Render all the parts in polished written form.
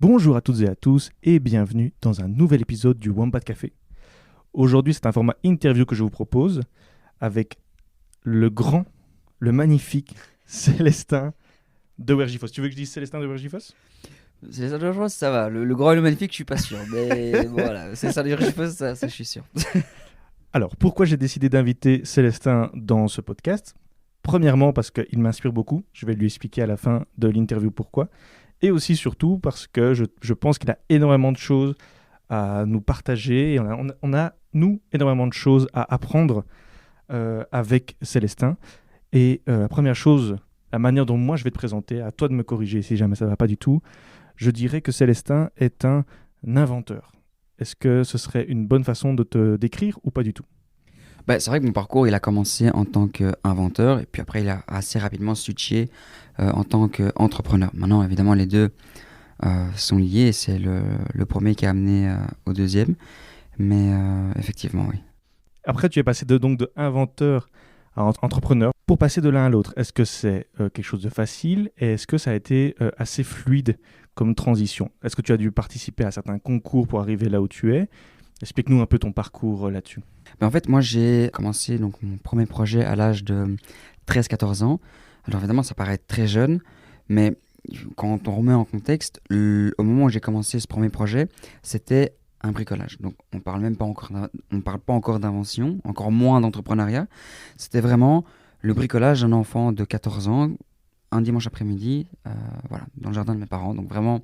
Bonjour à toutes et à tous et bienvenue dans un nouvel épisode du Wombat Café. Aujourd'hui, c'est un format interview que je vous propose avec le grand, le magnifique Célestin de Wergifos. Tu veux que je dise Célestin de Wergifos? C'est ça, je pense, ça va. Le grand et le magnifique, je suis pas sûr. Mais voilà, c'est ça, je suppose, ça, je suis sûr. Alors, pourquoi j'ai décidé d'inviter Célestin dans ce podcast? Premièrement, parce qu'il m'inspire beaucoup. Je vais lui expliquer à la fin de l'interview pourquoi. Et aussi, surtout, parce que je pense qu'il a énormément de choses à nous partager. Et on a, nous, énormément de choses à apprendre avec Célestin. Et la première chose, la manière dont moi je vais te présenter, à toi de me corriger si jamais ça ne va pas du tout, je dirais que Célestin est un inventeur. Est-ce que ce serait une bonne façon de te décrire ou pas du tout? C'est vrai que mon parcours, il a commencé en tant qu'inventeur et puis après, il a assez rapidement switché en tant qu'entrepreneur. Maintenant, évidemment, les deux sont liés et c'est le premier qui a amené au deuxième. Mais effectivement, oui. Après, tu es passé donc de inventeur à entrepreneur pour passer de l'un à l'autre. Est-ce que c'est quelque chose de facile et est-ce que ça a été assez fluide comme transition? Est-ce que tu as dû participer à certains concours pour arriver là où tu es? Explique-nous un peu ton parcours là-dessus. En fait, moi, j'ai commencé donc, mon premier projet à l'âge de 13-14 ans. Alors évidemment, ça paraît très jeune, mais quand on remet en contexte, au moment où j'ai commencé ce premier projet, c'était un bricolage. Donc on parle même pas encore, on parle pas encore d'invention, encore moins d'entrepreneuriat. C'était vraiment le bricolage d'un enfant de 14 ans, un dimanche après-midi, voilà, dans le jardin de mes parents. Donc vraiment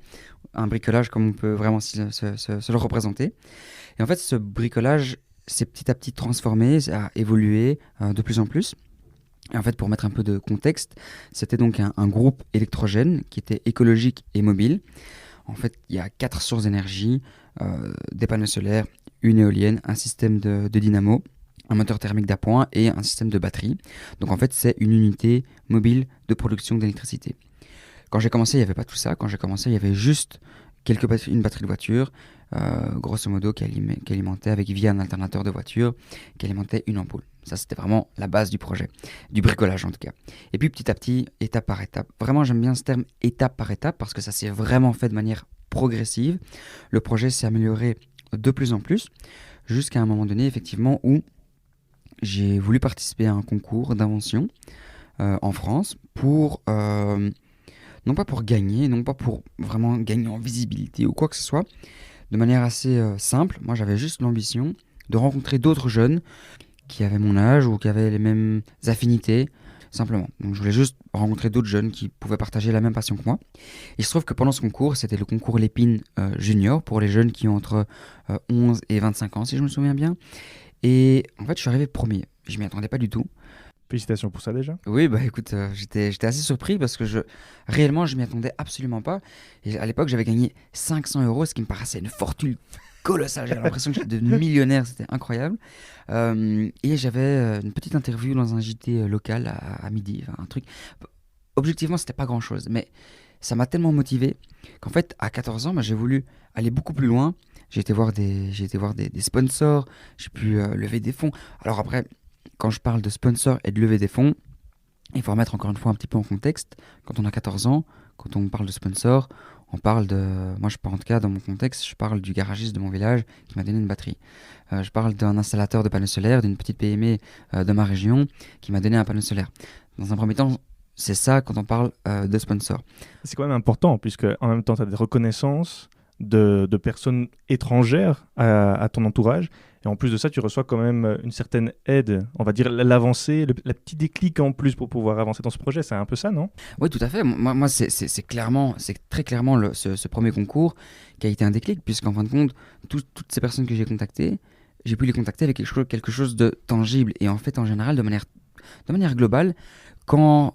un bricolage comme on peut vraiment se le représenter. Et en fait, ce bricolage s'est petit à petit transformé, a évolué de plus en plus. Et en fait, pour mettre un peu de contexte, c'était donc un groupe électrogène qui était écologique et mobile. En fait, il y a 4 sources d'énergie, des panneaux solaires, une éolienne, un système de dynamo, un moteur thermique d'appoint et un système de batterie. Donc en fait, c'est une unité mobile de production d'électricité. Quand j'ai commencé, il n'y avait pas tout ça. Quand j'ai commencé, il y avait juste une batterie de voiture, grosso modo, qui alimentait via un alternateur de voiture, qui alimentait une ampoule. Ça, c'était vraiment la base du projet, du bricolage en tout cas. Et puis petit à petit, étape par étape. Vraiment, j'aime bien ce terme étape par étape parce que ça s'est vraiment fait de manière progressive. Le projet s'est amélioré de plus en plus jusqu'à un moment donné, effectivement, où j'ai voulu participer à un concours d'invention en France pour... non pas pour gagner, non pas pour vraiment gagner en visibilité ou quoi que ce soit, de manière assez simple. Moi, j'avais juste l'ambition de rencontrer d'autres jeunes qui avaient mon âge ou qui avaient les mêmes affinités, simplement. Donc, je voulais juste rencontrer d'autres jeunes qui pouvaient partager la même passion que moi. Et il se trouve que pendant ce concours, c'était le concours Lépine Junior pour les jeunes qui ont entre 11 et 25 ans, si je me souviens bien. Et en fait, je suis arrivé premier. Je m'y attendais pas du tout. Félicitations pour ça déjà. Oui, écoute, j'étais assez surpris parce que réellement, je m'y attendais absolument pas. Et à l'époque, j'avais gagné 500 euros, ce qui me paraissait une fortune colossale. J'avais l'impression que j'étais devenu millionnaire, c'était incroyable. Et j'avais une petite interview dans un JT local à midi, enfin, un truc. Objectivement, c'était pas grand-chose, mais ça m'a tellement motivé qu'en fait, à 14 ans, j'ai voulu aller beaucoup plus loin. J'ai été voir des sponsors, j'ai pu lever des fonds. Alors après, quand je parle de sponsors et de lever des fonds, il faut remettre encore une fois un petit peu en contexte. Quand on a 14 ans, quand on parle de sponsors, on parle de... Moi, je parle en tout cas, dans mon contexte, je parle du garagiste de mon village qui m'a donné une batterie. Je parle d'un installateur de panneaux solaires, d'une petite PME de ma région qui m'a donné un panneau solaire. Dans un premier temps, c'est ça quand on parle de sponsors. C'est quand même important puisque en même temps, tu as des reconnaissances de personnes étrangères à ton entourage. Et en plus de ça, tu reçois quand même une certaine aide, on va dire l'avancée, la petit déclic en plus pour pouvoir avancer dans ce projet. C'est un peu ça, non? Oui, tout à fait. Moi c'est très clairement ce premier concours qui a été un déclic, puisqu'en fin de compte, toutes ces personnes que j'ai contactées, j'ai pu les contacter avec quelque chose de tangible. Et en fait, en général, de manière globale, quand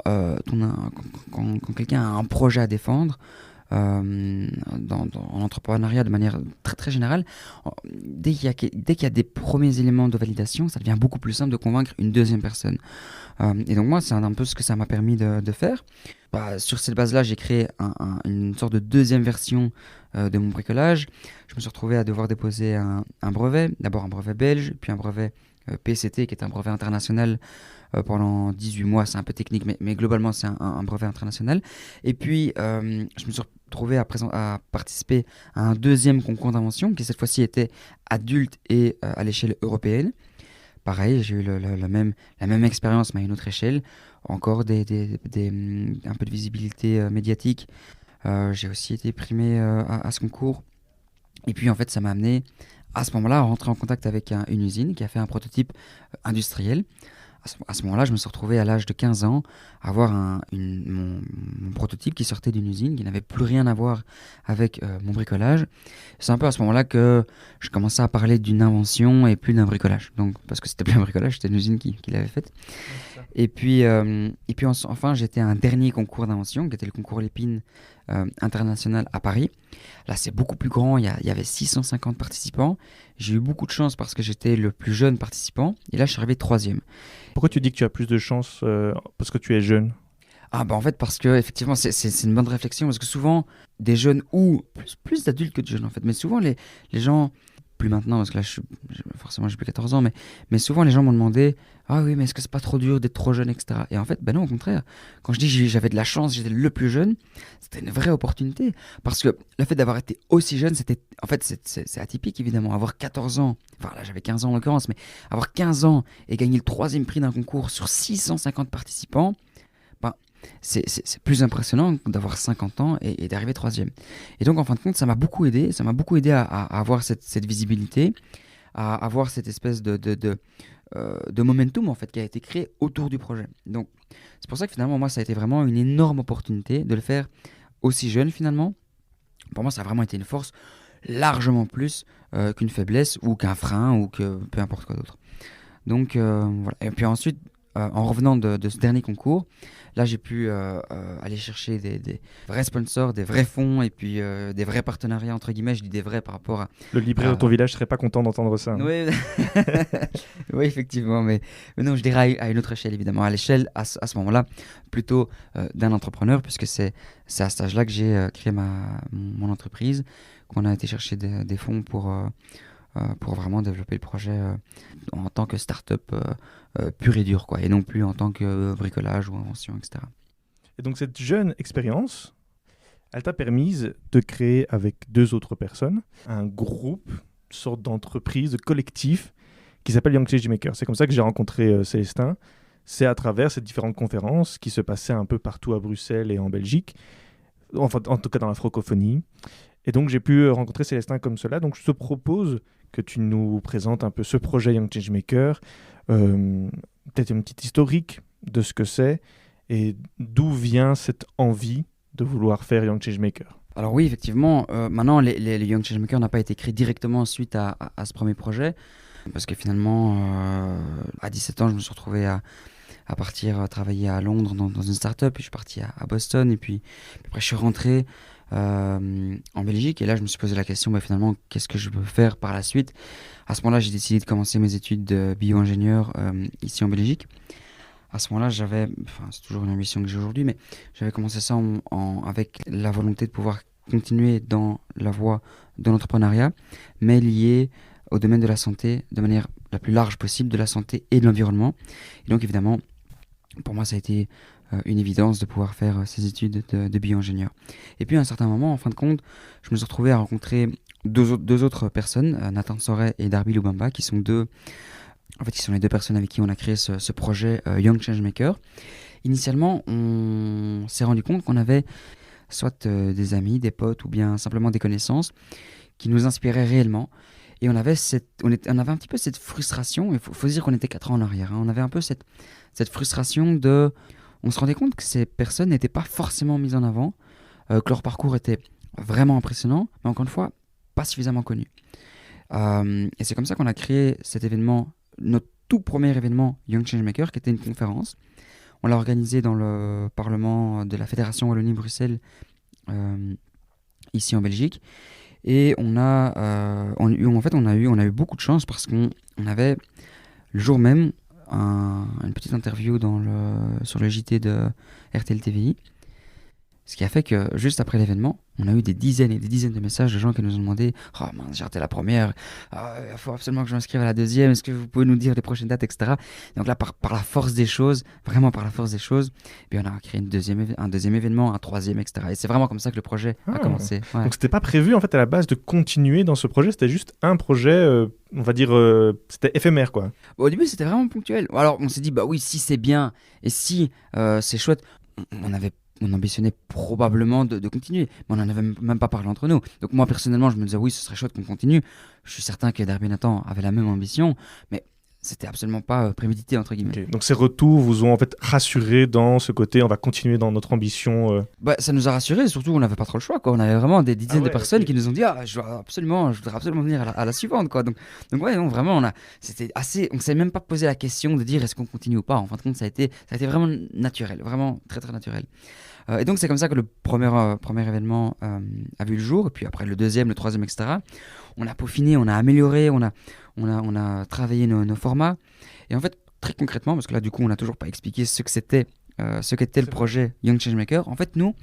quelqu'un a un projet à défendre, en entrepreneuriat de manière très très générale, dès qu'il y a des premiers éléments de validation, ça devient beaucoup plus simple de convaincre une deuxième personne. Et donc moi, c'est un peu ce que ça m'a permis de faire. Sur cette base-là, j'ai créé une sorte de deuxième version de mon bricolage. Je me suis retrouvé à devoir déposer un brevet, d'abord un brevet belge, puis un brevet PCT, qui est un brevet international pendant 18 mois. C'est un peu technique, mais globalement, c'est un brevet international. Et puis, je me suis retrouvé à participer à un deuxième concours d'invention qui cette fois-ci était adulte et à l'échelle européenne. Pareil, j'ai eu la même expérience mais à une autre échelle. Encore un peu de visibilité médiatique. J'ai aussi été primé à ce concours. Et puis en fait, ça m'a amené à ce moment-là à rentrer en contact avec une usine qui a fait un prototype industriel. À ce moment-là, je me suis retrouvé à l'âge de 15 ans à avoir mon prototype qui sortait d'une usine qui n'avait plus rien à voir avec mon bricolage. C'est un peu à ce moment-là que je commençais à parler d'une invention et plus d'un bricolage. Donc, parce que c'était plus un bricolage, c'était une usine qui l'avait faite. Et puis enfin, j'étais à un dernier concours d'invention qui était le concours Lépine international à Paris. Là, c'est beaucoup plus grand, il y avait 650 participants. J'ai eu beaucoup de chance parce que j'étais le plus jeune participant. Et là, je suis arrivé 3e. Pourquoi tu dis que tu as plus de chance parce que tu es jeune? Ah bah en fait parce que effectivement c'est une bonne réflexion parce que souvent des jeunes ou plus d'adultes que de jeunes en fait, mais souvent les gens, plus maintenant parce que là forcément j'ai plus 14 ans, mais souvent les gens m'ont demandé ah oui mais est-ce que c'est pas trop dur d'être trop jeune, etc. Et en fait ben non, au contraire, quand je dis j'avais de la chance, j'étais le plus jeune, c'était une vraie opportunité parce que le fait d'avoir été aussi jeune, c'était en fait c'est atypique évidemment, avoir 14 ans, enfin là j'avais 15 ans en l'occurrence, mais avoir 15 ans et gagner le 3e prix d'un concours sur 650 participants, c'est plus impressionnant d'avoir 50 ans et d'arriver 3e. Et donc, en fin de compte, ça m'a beaucoup aidé. Ça m'a beaucoup aidé à avoir cette visibilité, à avoir cette espèce de momentum, en fait, qui a été créé autour du projet. Donc, c'est pour ça que finalement, moi, ça a été vraiment une énorme opportunité de le faire aussi jeune, finalement. Pour moi, ça a vraiment été une force largement plus qu'une faiblesse ou qu'un frein ou que peu importe quoi d'autre. Donc, voilà. Et puis ensuite, en revenant de ce dernier concours, là j'ai pu aller chercher des vrais sponsors, des vrais fonds et puis des vrais partenariats entre guillemets. Je dis des vrais par rapport à... Le libraire de ton village serait pas content d'entendre ça. Hein. Oui, oui, effectivement, mais non, je dirais à une autre échelle évidemment, à l'échelle à ce moment-là plutôt d'un entrepreneur, puisque c'est à cet âge-là que j'ai créé mon entreprise, qu'on a été chercher des fonds pour vraiment développer le projet en tant que start-up pur et dur, quoi, et non plus en tant que bricolage ou invention, etc. Et donc cette jeune expérience, elle t'a permise de créer avec 2 autres personnes un groupe, une sorte d'entreprise, de collectif qui s'appelle Young Changemakers. C'est comme ça que j'ai rencontré Célestin. C'est à travers ces différentes conférences qui se passaient un peu partout à Bruxelles et en Belgique, enfin, en tout cas dans la francophonie. Et donc j'ai pu rencontrer Célestin comme cela. Donc je te propose que tu nous présentes un peu ce projet Young Changemaker, peut-être une petite historique de ce que c'est et d'où vient cette envie de vouloir faire Young Changemaker. Alors oui, effectivement, maintenant les Young Changemaker n'a pas été créé directement suite à ce premier projet, parce que finalement, à 17 ans, je me suis retrouvé à partir travailler à Londres dans une start-up, puis je suis parti à Boston, et puis après je suis rentré en Belgique, et là je me suis posé la question, finalement, qu'est-ce que je veux faire par la suite? À ce moment-là, j'ai décidé de commencer mes études de bio-ingénieur ici en Belgique. À ce moment-là, c'est toujours une ambition que j'ai aujourd'hui, mais j'avais commencé ça avec la volonté de pouvoir continuer dans la voie de l'entrepreneuriat, mais lié au domaine de la santé de manière la plus large possible, de la santé et de l'environnement. Et donc évidemment, pour moi, ça a été une évidence de pouvoir faire ces études de bio-ingénieur. Et puis à un certain moment, en fin de compte, je me suis retrouvé à rencontrer deux autres personnes, Nathan Soret et Darby Lubamba, qui sont ils sont les 2 personnes avec qui on a créé ce projet Young Changemaker. Initialement, on s'est rendu compte qu'on avait soit des amis, des potes ou bien simplement des connaissances qui nous inspiraient réellement. Et on avait un petit peu cette frustration, il faut se dire qu'on était 4 ans en arrière, hein. On avait un peu cette frustration on se rendait compte que ces personnes n'étaient pas forcément mises en avant, que leur parcours était vraiment impressionnant, mais encore une fois, pas suffisamment connu. Et c'est comme ça qu'on a créé cet événement, notre tout premier événement Young Changemaker, qui était une conférence. On l'a organisé dans le Parlement de la Fédération Wallonie-Bruxelles, ici en Belgique. Et on a eu beaucoup de chance parce qu'on avait le jour même une petite interview sur le JT de RTL TVI. Ce qui a fait que juste après l'événement, on a eu des dizaines et des dizaines de messages de gens qui nous ont demandé « Oh mince, j'ai raté la première, il faut absolument que je m'inscrive à la deuxième, est-ce que vous pouvez nous dire les prochaines dates, etc. » Donc là, par la force des choses, vraiment par la force des choses, puis on a créé un deuxième événement, un troisième, etc. Et c'est vraiment comme ça que le projet a commencé. Ouais. Donc c'était pas prévu en fait à la base de continuer dans ce projet, c'était juste un projet, on va dire, c'était éphémère quoi. Au début, c'était vraiment ponctuel. Alors on s'est dit « Bah oui, si c'est bien et si c'est chouette, on ambitionnait probablement de continuer, mais on n'en avait même pas parlé entre nous. Donc moi, personnellement, je me disais, oui, ce serait chouette qu'on continue. Je suis certain que Derby Nathan avait la même ambition, mais c'était absolument pas prémédité, entre guillemets. Okay. Donc ces retours vous ont en fait rassuré dans ce côté, on va continuer dans notre ambition. Bah, ça nous a rassurés, surtout on n'avait pas trop le choix, quoi. On avait vraiment des dizaines de personnes qui nous ont dit, je voudrais absolument venir à la suivante, quoi. Donc ouais, non, vraiment, c'était assez, on s'est même pas posé la question de dire est-ce qu'on continue ou pas. En fin de compte, ça a été vraiment naturel, vraiment très très naturel. Et donc c'est comme ça que le premier événement a vu le jour, et puis après le deuxième, le troisième, etc. On a peaufiné, on a amélioré, on a travaillé nos formats. Et en fait, très concrètement, parce que là du coup on n'a toujours pas expliqué ce qu'était le projet Young Changemaker. En fait, nous,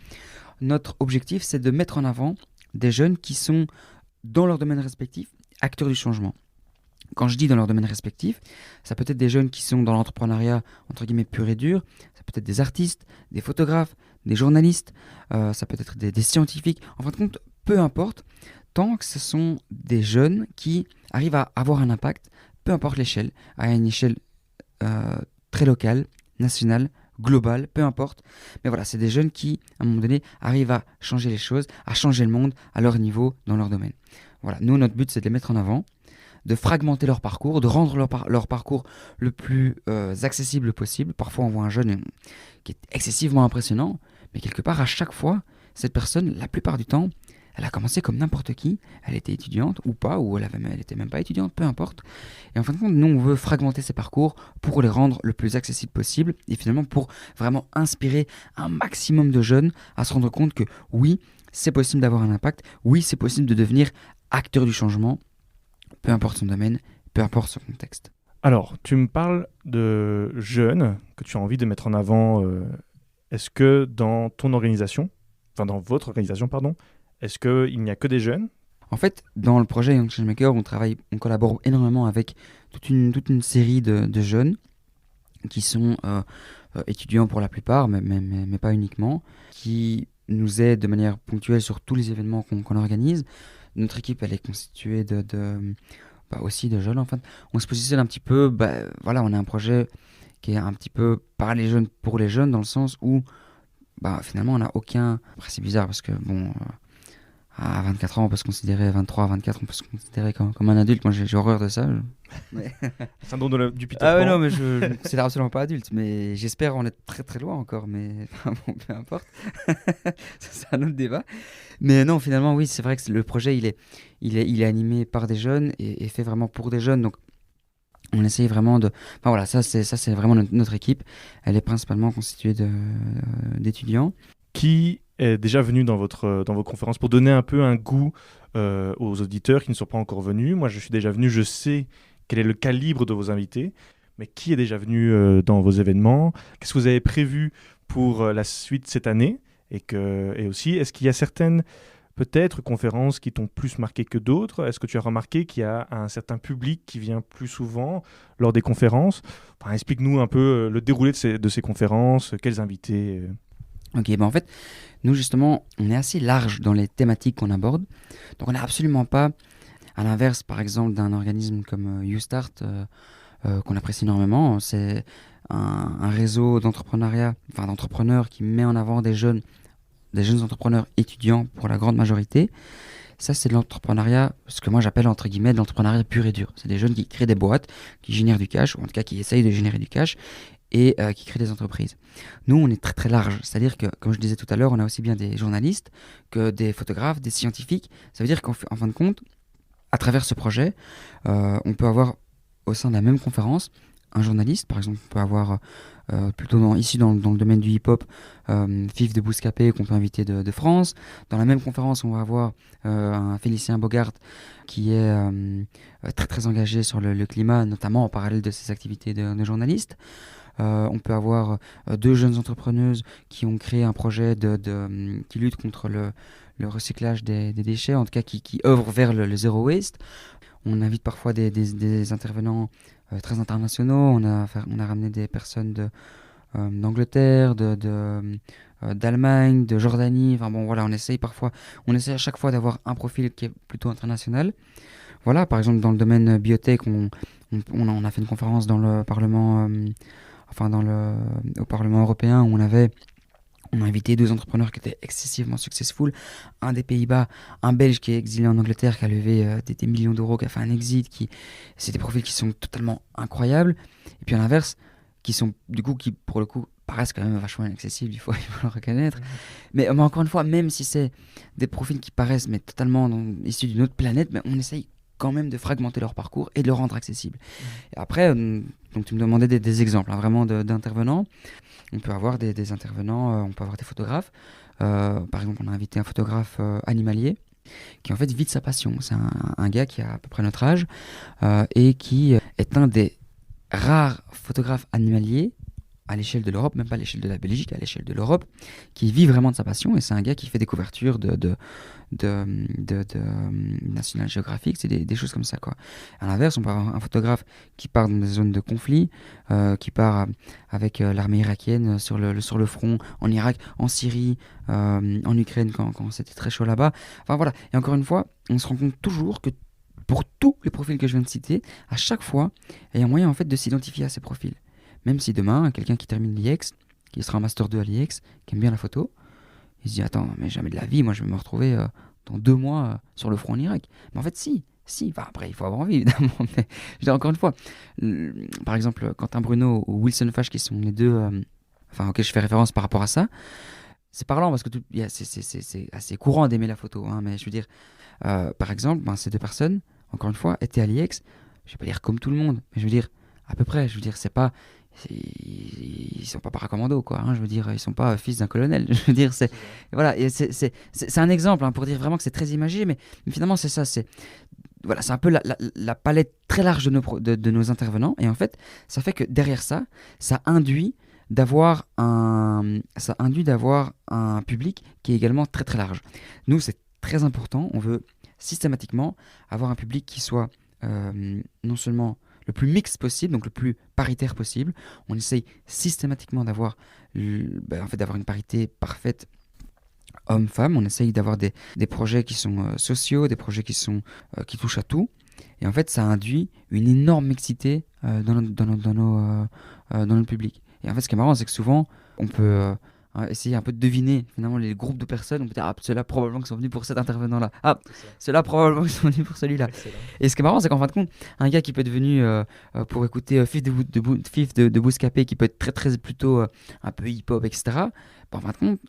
notre objectif, c'est de mettre en avant des jeunes qui sont dans leur domaine respectif, acteurs du changement. Quand je dis dans leur domaine respectif, ça peut être des jeunes qui sont dans l'entrepreneuriat, entre guillemets, pur et dur, ça peut être des artistes, des photographes, des journalistes, ça peut être des scientifiques. En fin de compte, peu importe, tant que ce sont des jeunes qui arrivent à avoir un impact, peu importe l'échelle, à une échelle très locale, nationale, globale, peu importe. Mais voilà, c'est des jeunes qui, à un moment donné, arrivent à changer les choses, à changer le monde à leur niveau, dans leur domaine. Voilà, nous, notre but, c'est de les mettre en avant, de fragmenter leur parcours, de rendre leur parcours le plus accessible possible. Parfois, on voit un jeune qui est excessivement impressionnant, mais quelque part, à chaque fois, cette personne, la plupart du temps, elle a commencé comme n'importe qui. Elle était étudiante ou pas, ou elle était même pas étudiante, peu importe. Et en fin de compte, nous, on veut fragmenter ces parcours pour les rendre le plus accessibles possible et finalement pour vraiment inspirer un maximum de jeunes à se rendre compte que oui, c'est possible d'avoir un impact, oui, c'est possible de devenir acteur du changement, peu importe son domaine, peu importe son contexte. Alors, tu me parles de jeunes que tu as envie de mettre en avant. Est-ce que dans ton organisation, enfin dans votre organisation, pardon, est-ce qu'il n'y a que des jeunes ? En fait, dans le projet Young Changemaker, on collabore énormément avec toute une série de jeunes qui sont étudiants pour la plupart, mais pas uniquement, qui nous aident de manière ponctuelle sur tous les événements qu'on organise. Notre équipe, elle est constituée aussi de jeunes, en fait. On se positionne un petit peu, voilà, on a un projet qui est un petit peu par les jeunes pour les jeunes, dans le sens où, finalement, on n'a aucun... Après, c'est bizarre parce que, à 24 ans, on peut se considérer, 23, 24, on peut se considérer comme un adulte. Moi, j'ai horreur de ça. Syndrome du Peter Pan. Ah ouais, non, mais je considère absolument pas adulte. Mais j'espère en être très très loin encore. Mais bon, peu importe. C'est un autre débat. Mais non, finalement, oui, c'est vrai que le projet, il est animé par des jeunes et fait vraiment pour des jeunes. Donc, on essaye vraiment de... Enfin voilà, ça c'est vraiment notre équipe. Elle est principalement constituée d'étudiants. Qui est déjà venu dans vos conférences pour donner un peu un goût aux auditeurs qui ne sont pas encore venus. Moi, je suis déjà venu, je sais quel est le calibre de vos invités, mais qui est déjà venu dans vos événements ? Qu'est-ce que vous avez prévu pour la suite cette année ? Et aussi, est-ce qu'il y a certaines, peut-être, conférences qui t'ont plus marqué que d'autres ? Est-ce que tu as remarqué qu'il y a un certain public qui vient plus souvent lors des conférences ? Enfin, explique-nous un peu le déroulé de ces conférences, quels invités Ok, en fait, nous justement, on est assez large dans les thématiques qu'on aborde. Donc on n'a absolument pas, à l'inverse par exemple d'un organisme comme YouStart, qu'on apprécie énormément, c'est un réseau d'entrepreneurs qui met en avant des jeunes entrepreneurs étudiants pour la grande majorité. Ça, c'est de l'entrepreneuriat, ce que moi j'appelle entre guillemets de l'entrepreneuriat pur et dur. C'est des jeunes qui créent des boîtes, qui génèrent du cash, ou en tout cas qui essayent de générer du cash, et qui créent des entreprises. Nous, on est très très large, c'est-à-dire que, comme je disais tout à l'heure, on a aussi bien des journalistes que des photographes, des scientifiques. Ça veut dire qu'en fin de compte, à travers ce projet, on peut avoir au sein de la même conférence un journaliste, par exemple, on peut avoir ici dans le domaine du hip-hop, Fif de Bouscapé qu'on peut inviter de France. Dans la même conférence, on va avoir un Félicien Bogart qui est très très engagé sur le climat, notamment en parallèle de ses activités de journaliste. On peut avoir 2 jeunes entrepreneuses qui ont créé un projet qui lutte contre le recyclage des déchets, en tout cas qui œuvrent vers le zéro waste. On invite parfois des intervenants très internationaux. On a ramené des personnes d'Angleterre, d'Allemagne, de Jordanie. Enfin bon, voilà, on essaye à chaque fois d'avoir un profil qui est plutôt international. Voilà, par exemple, dans le domaine biotech, on a fait une conférence dans le Parlement, au Parlement européen, où on a invité 2 entrepreneurs qui étaient excessivement successful. Un des Pays-Bas, un Belge qui est exilé en Angleterre, qui a levé des millions d'euros, qui a fait un exit. C'est des profils qui sont totalement incroyables. Et puis à l'inverse, qui pour le coup, paraissent quand même vachement inaccessibles, il faut le reconnaître. Mais encore une fois, même si c'est des profils qui paraissent totalement issus d'une autre planète, on essaye quand même de fragmenter leur parcours et de le rendre accessible. Et après, donc tu me demandais des exemples vraiment d'intervenants. On peut avoir des intervenants, on peut avoir des photographes. Par exemple, on a invité un photographe animalier qui en fait vit de sa passion. C'est un gars qui a à peu près notre âge et qui est un des rares photographes animaliers à l'échelle de l'Europe, même pas à l'échelle de la Belgique, à l'échelle de l'Europe, qui vit vraiment de sa passion. Et c'est un gars qui fait des couvertures de National Geographic, c'est des choses comme ça, quoi. À l'inverse, on peut avoir un photographe qui part dans des zones de conflit, qui part avec l'armée irakienne sur le front, en Irak, en Syrie, en Ukraine, quand c'était très chaud là-bas. Enfin voilà, et encore une fois, on se rend compte toujours que pour tous les profils que je viens de citer, à chaque fois, il y a un moyen en fait de s'identifier à ces profils. Même si demain, quelqu'un qui termine l'IEX, qui sera un Master 2 à l'IEX, qui aime bien la photo, il se dit attends, mais jamais de la vie, moi je vais me retrouver dans 2 mois sur le front en Irak. Mais en fait, si. Enfin, après, il faut avoir envie, évidemment. Mais je dis encore une fois, par exemple, Quentin Bruno ou Wilson Fash, qui sont les 2 auxquels je fais référence par rapport à ça, c'est parlant parce que c'est assez courant d'aimer la photo. Hein, mais je veux dire, par exemple, ces 2 personnes, encore une fois, étaient à l'IEX, je vais pas dire comme tout le monde, mais je veux dire, à peu près, je veux dire, ils sont pas paracommando, quoi. Hein, je veux dire, ils sont pas fils d'un colonel. Je veux dire, c'est un exemple pour dire vraiment que c'est très imagé, mais finalement c'est ça. C'est un peu la palette très large de nos intervenants, et en fait, ça fait que derrière ça induit d'avoir un public qui est également très très large. Nous, c'est très important. On veut systématiquement avoir un public qui soit non seulement le plus mixte possible, donc le plus paritaire possible. On essaye systématiquement d'avoir une parité parfaite homme-femme. On essaye d'avoir des projets qui sont sociaux, des projets qui touchent à tout. Et en fait, ça induit une énorme mixité dans notre public. Et en fait, ce qui est marrant, c'est que souvent, on peut essayer un peu de deviner finalement les groupes de personnes. On peut dire ceux-là probablement qui sont venus pour cet intervenant-là. Ceux-là probablement qui sont venus pour celui-là. Excellent. Et ce qui est marrant, c'est qu'en fin de compte, un gars qui peut être venu pour écouter Fif de Bouscapé, qui peut être très très plutôt un peu hip-hop, etc. En fin de compte,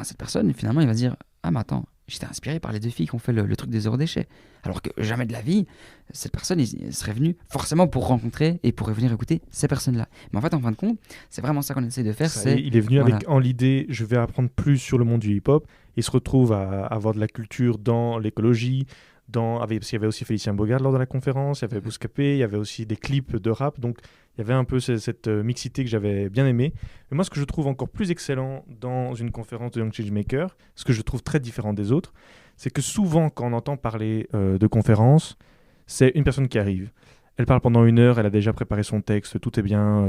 cette personne finalement il va se dire mais attends, j'étais inspiré par les 2 filles qui ont fait le truc des zéro déchets. Alors que jamais de la vie, cette personne il serait venue forcément pour rencontrer et pour venir écouter ces personnes-là. Mais en fait, en fin de compte, c'est vraiment ça qu'on essaie de faire. Il est venu avec l'idée, je vais apprendre plus sur le monde du hip-hop. Il se retrouve à avoir de la culture dans l'écologie, parce qu'il y avait aussi Félicien Bogard lors de la conférence, il y avait Bouscapé, il y avait aussi des clips de rap. Donc il y avait un peu cette mixité que j'avais bien aimée. Mais moi, ce que je trouve encore plus excellent dans une conférence de Young Changemaker, ce que je trouve très différent des autres, c'est que souvent, quand on entend parler de conférences, c'est une personne qui arrive. Elle parle pendant 1 heure, elle a déjà préparé son texte, tout est bien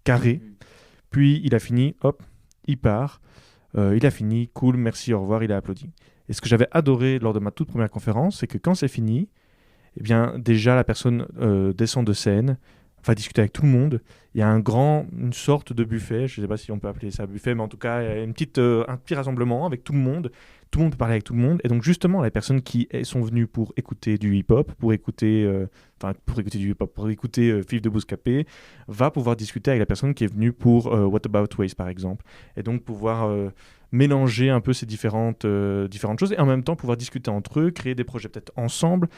carré. Puis il a fini, hop, il part. Il a fini, cool, merci, au revoir, il a applaudi. Et ce que j'avais adoré lors de ma toute première conférence, c'est que quand c'est fini, eh bien, déjà la personne descend de scène, va discuter avec tout le monde. Il y a une sorte de buffet, je ne sais pas si on peut appeler ça buffet, mais en tout cas, il y a un petit rassemblement avec tout le monde. Tout le monde peut parler avec tout le monde. Et donc, justement, les personnes qui sont venues pour écouter du hip-hop, pour écouter Fif de Bouscapé, va pouvoir discuter avec la personne qui est venue pour What About Waste, par exemple. Et donc, pouvoir mélanger un peu ces différentes choses et en même temps pouvoir discuter entre eux, créer des projets peut-être ensemble.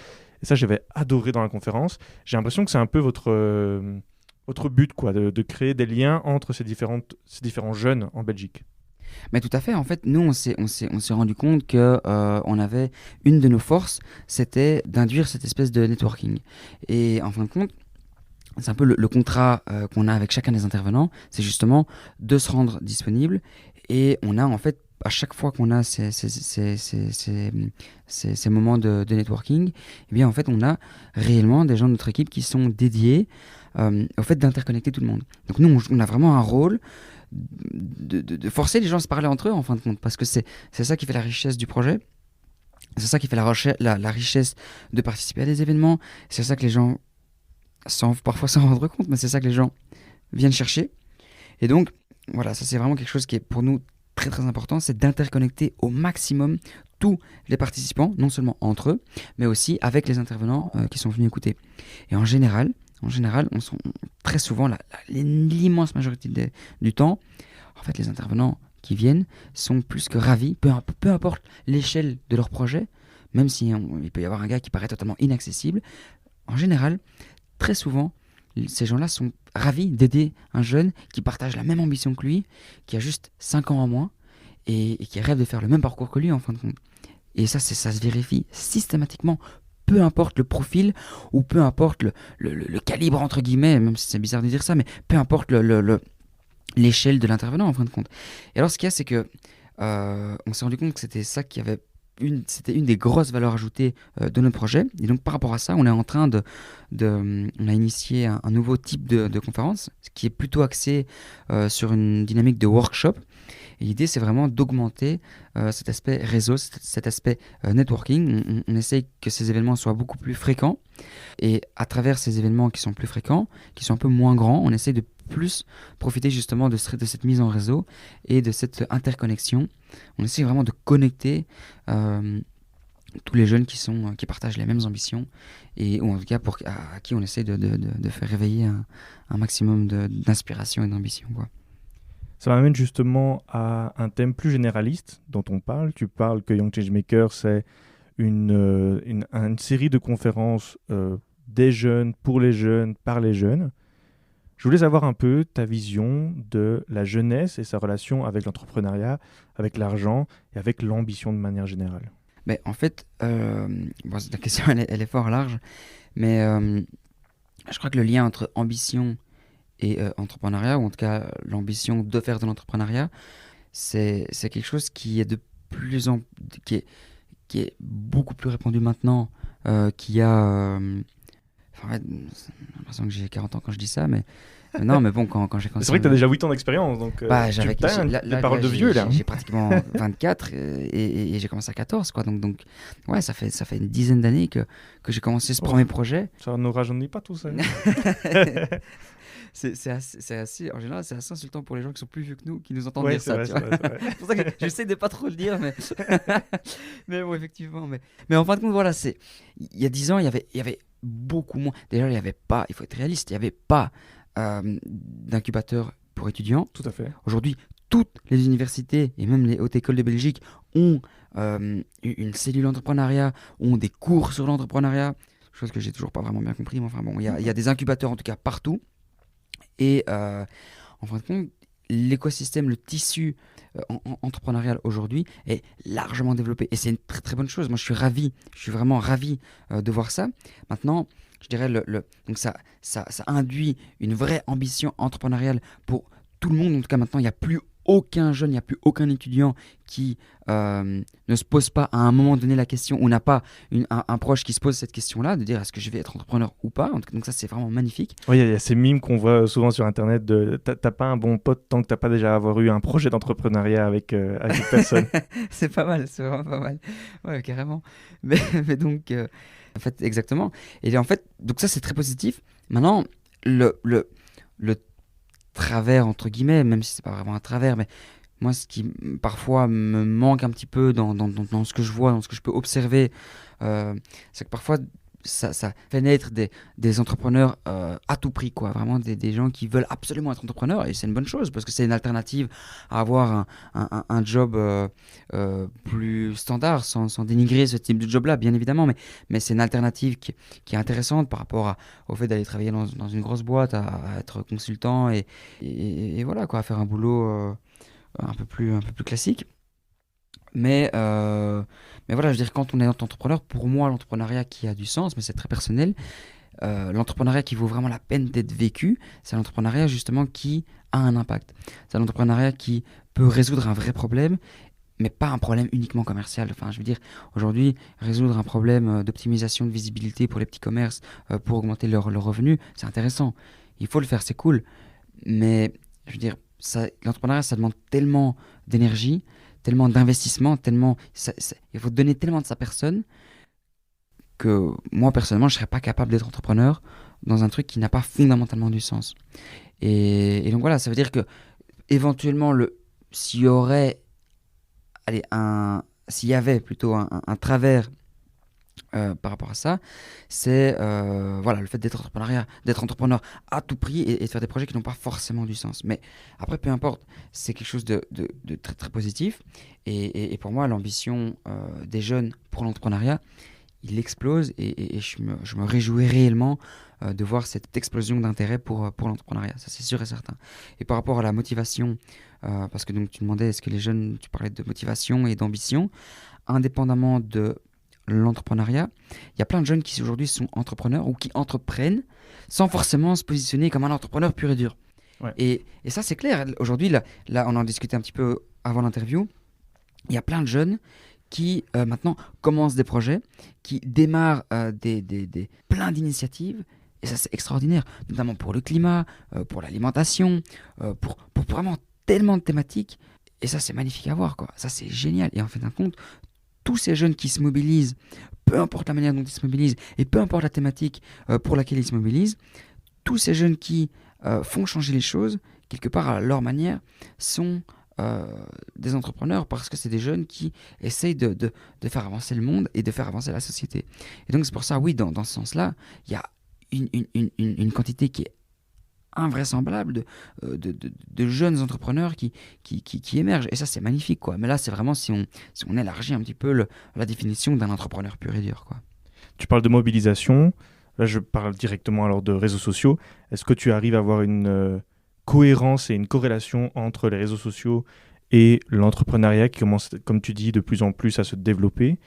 Et ça, j'avais adoré dans la conférence. J'ai l'impression que c'est un peu votre but, quoi, de créer des liens entre ces différents jeunes en Belgique. Mais tout à fait. En fait, nous, on s'est rendu compte que on avait une de nos forces, c'était d'induire cette espèce de networking. Et en fin de compte, c'est un peu le contrat qu'on a avec chacun des intervenants, c'est justement de se rendre disponible et on a en fait à chaque fois qu'on a ces moments de networking, eh bien en fait on a réellement des gens de notre équipe qui sont dédiés au fait d'interconnecter tout le monde. Donc nous on a vraiment un rôle de forcer les gens à se parler entre eux en fin de compte, parce que c'est ça qui fait la richesse du projet. C'est ça qui fait la richesse de participer à des événements. C'est ça que les gens, sans parfois s'en rendre compte, mais c'est ça que les gens viennent chercher. Et donc, voilà, ça c'est vraiment quelque chose qui est pour nous très très important, c'est d'interconnecter au maximum tous les participants, non seulement entre eux, mais aussi avec les intervenants qui sont venus écouter. Et en général, très souvent, l'immense majorité du temps, en fait, les intervenants qui viennent sont plus que ravis, peu importe l'échelle de leur projet, même si il peut y avoir un gars qui paraît totalement inaccessible. En général, très souvent, ces gens-là sont ravis d'aider un jeune qui partage la même ambition que lui, qui a juste 5 ans en moins, et qui rêve de faire le même parcours que lui en fin de compte. Et ça se vérifie systématiquement, peu importe le profil, ou peu importe le calibre, entre guillemets, même si c'est bizarre de dire ça, mais peu importe l'échelle de l'intervenant en fin de compte. Et alors ce qu'il y a, c'est que on s'est rendu compte que c'était ça qui avait c'était une des grosses valeurs ajoutées de notre projet. Et donc par rapport à ça, on est en train on a initié un nouveau type de conférence qui est plutôt axé sur une dynamique de workshop. Et l'idée, c'est vraiment d'augmenter cet aspect réseau, cet aspect networking. On essaye que ces événements soient beaucoup plus fréquents. Et à travers ces événements qui sont plus fréquents, qui sont un peu moins grands, on essaye de plus profiter justement de cette mise en réseau et de cette interconnexion. On essaie vraiment de connecter tous les jeunes qui partagent les mêmes ambitions, ou en tout cas à qui on essaie de faire réveiller un maximum d'inspiration et d'ambition, quoi. Ça m'amène justement à un thème plus généraliste dont on parle. Tu parles que Young Changemaker, c'est une série de conférences des jeunes, pour les jeunes, par les jeunes. Je voulais savoir un peu ta vision de la jeunesse et sa relation avec l'entrepreneuriat, avec l'argent et avec l'ambition de manière générale. Mais en fait, la question elle est fort large, mais je crois que le lien entre ambition et entrepreneuriat, ou en tout cas l'ambition de faire de l'entrepreneuriat, c'est quelque chose qui est qui est beaucoup plus répandu maintenant qu'il y a... en fait, j'ai l'impression que j'ai 40 ans quand je dis ça, mais non, mais bon, quand j'ai commencé... C'est vrai que tu as déjà 8 ans d'expérience, donc tu as des paroles de vieux, là. J'ai pratiquement 24 et j'ai commencé à 14, quoi. Donc ouais, ça fait une dizaine d'années que j'ai commencé ce premier projet. Ça ne nous rajeunit pas tout ça. C'est assez, en général, c'est assez insultant pour les gens qui sont plus vieux que nous, qui nous entendent dire ça. Vrai, c'est pour ça que j'essaie de pas trop le dire, mais bon, effectivement. Mais en fin de compte, voilà, il y a 10 ans, il y avait beaucoup moins. Déjà, il y avait pas, il faut être réaliste, il n'y avait pas d'incubateur pour étudiants. Tout à fait. Aujourd'hui, toutes les universités et même les hautes écoles de Belgique ont une cellule entrepreneuriat, ont des cours sur l'entrepreneuriat, chose que j'ai toujours pas vraiment bien compris, mais enfin bon, il y a des incubateurs en tout cas partout. Et en fin de compte, l'écosystème, le tissu entrepreneurial aujourd'hui est largement développé. Et c'est une très très bonne chose. Moi, je suis vraiment ravi de voir ça. Maintenant, je dirais, donc ça induit une vraie ambition entrepreneuriale pour tout le monde. En tout cas, maintenant, il n'y a plus aucun jeune, il n'y a plus aucun étudiant qui ne se pose pas à un moment donné la question, ou n'a pas un proche qui se pose cette question-là, de dire est-ce que je vais être entrepreneur ou pas. Donc ça, c'est vraiment magnifique. Oui, il y a ces mimes qu'on voit souvent sur Internet de t'as pas un bon pote tant que t'as pas déjà avoir eu un projet d'entrepreneuriat avec une personne. C'est pas mal, c'est vraiment pas mal. Ouais, carrément. Mais donc, en fait, exactement. Et en fait, donc ça, c'est très positif. Maintenant, le travers, entre guillemets, même si c'est pas vraiment un travers, mais moi, ce qui parfois me manque un petit peu dans ce que je vois, dans ce que je peux observer, c'est que parfois ça fait naître des entrepreneurs à tout prix, quoi. Vraiment des gens qui veulent absolument être entrepreneurs, et c'est une bonne chose parce que c'est une alternative à avoir un job plus standard, sans dénigrer ce type de job-là, bien évidemment, mais c'est une alternative qui est intéressante par rapport au fait d'aller travailler dans une grosse boîte, à être consultant et voilà, quoi, à faire un boulot un peu plus classique. Mais voilà, je veux dire, quand on est entrepreneur, pour moi, l'entrepreneuriat qui a du sens, mais c'est très personnel, l'entrepreneuriat qui vaut vraiment la peine d'être vécu, c'est l'entrepreneuriat justement qui a un impact. C'est l'entrepreneuriat qui peut résoudre un vrai problème, mais pas un problème uniquement commercial. Enfin, je veux dire, aujourd'hui, résoudre un problème d'optimisation de visibilité pour les petits commerces, pour augmenter leurs revenus, c'est intéressant. Il faut le faire, c'est cool. Mais, je veux dire, l'entrepreneuriat, ça demande tellement d'énergie, tellement d'investissement, il faut donner tellement de sa personne que moi, personnellement, je ne serais pas capable d'être entrepreneur dans un truc qui n'a pas fondamentalement du sens. Et donc voilà, ça veut dire que éventuellement, s'il y avait plutôt un travers par rapport à ça, c'est voilà, le fait d'être entrepreneur à tout prix et de faire des projets qui n'ont pas forcément du sens. Mais après, peu importe, c'est quelque chose de très, très positif. Et pour moi, l'ambition des jeunes pour l'entrepreneuriat, il explose et je me réjouis réellement de voir cette explosion d'intérêt pour l'entrepreneuriat. Ça, c'est sûr et certain. Et par rapport à la motivation, parce que donc, tu demandais, est-ce que les jeunes, tu parlais de motivation et d'ambition, indépendamment de l'entrepreneuriat, il y a plein de jeunes qui aujourd'hui sont entrepreneurs ou qui entreprennent sans forcément se positionner comme un entrepreneur pur et dur. Ouais. Et ça, c'est clair. Aujourd'hui, là, on en discutait un petit peu avant l'interview, il y a plein de jeunes qui maintenant commencent des projets, qui démarrent plein d'initiatives, et ça c'est extraordinaire, notamment pour le climat, pour l'alimentation, pour vraiment tellement de thématiques, et ça c'est magnifique à voir, quoi. Ça c'est génial, et en fin de compte, tous ces jeunes qui se mobilisent, peu importe la manière dont ils se mobilisent, et peu importe la thématique pour laquelle ils se mobilisent, tous ces jeunes qui font changer les choses, quelque part à leur manière, sont des entrepreneurs parce que c'est des jeunes qui essayent de faire avancer le monde et de faire avancer la société. Et donc c'est pour ça, oui, dans ce sens-là, il y a une quantité qui est invraisemblable de jeunes entrepreneurs qui émergent. Et ça, c'est magnifique, quoi. Mais là, c'est vraiment si on élargit un petit peu la définition d'un entrepreneur pur et dur, quoi. Tu parles de mobilisation. Là, je parle directement alors de réseaux sociaux. Est-ce que tu arrives à avoir une cohérence et une corrélation entre les réseaux sociaux et l'entrepreneuriat qui commence, comme tu dis, de plus en plus à se développer?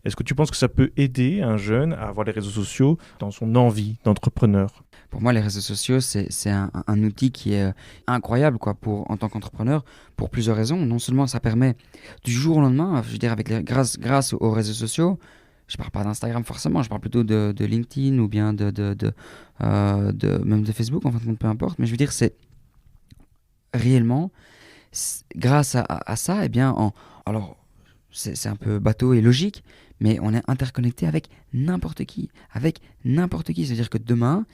Est-ce que tu penses que ça peut aider un jeune à avoir les réseaux sociaux dans son envie d'entrepreneur? Pour moi, les réseaux sociaux, c'est un outil qui est incroyable, quoi, en tant qu'entrepreneur, pour plusieurs raisons. Non seulement ça permet du jour au lendemain, je veux dire, grâce aux réseaux sociaux, je ne parle pas d'Instagram forcément, je parle plutôt de LinkedIn ou bien même de Facebook, en fin de compte, peu importe. Mais je veux dire, c'est réellement, grâce à ça, eh bien, alors c'est un peu bateau et logique, mais on est interconnecté avec n'importe qui. C'est-à-dire que demain,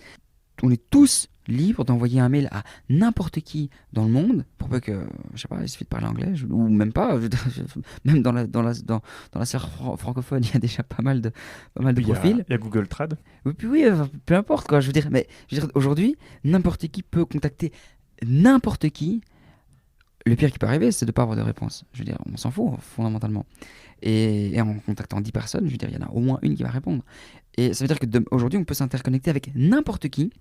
on est tous libres d'envoyer un mail à n'importe qui dans le monde, pour peu que, je sais pas, il suffit de parler anglais, ou même pas, même dans la sphère francophone, il y a déjà pas mal de profils. Il y a Google Trad. Oui, puis oui, peu importe, quoi. Je veux dire, aujourd'hui, n'importe qui peut contacter n'importe qui. Le pire qui peut arriver, c'est de ne pas avoir de réponse. Je veux dire, on s'en fout, fondamentalement. Et en contactant 10 personnes, je veux dire, il y en a au moins une qui va répondre. Et ça veut dire qu'aujourd'hui, on peut s'interconnecter avec n'importe qui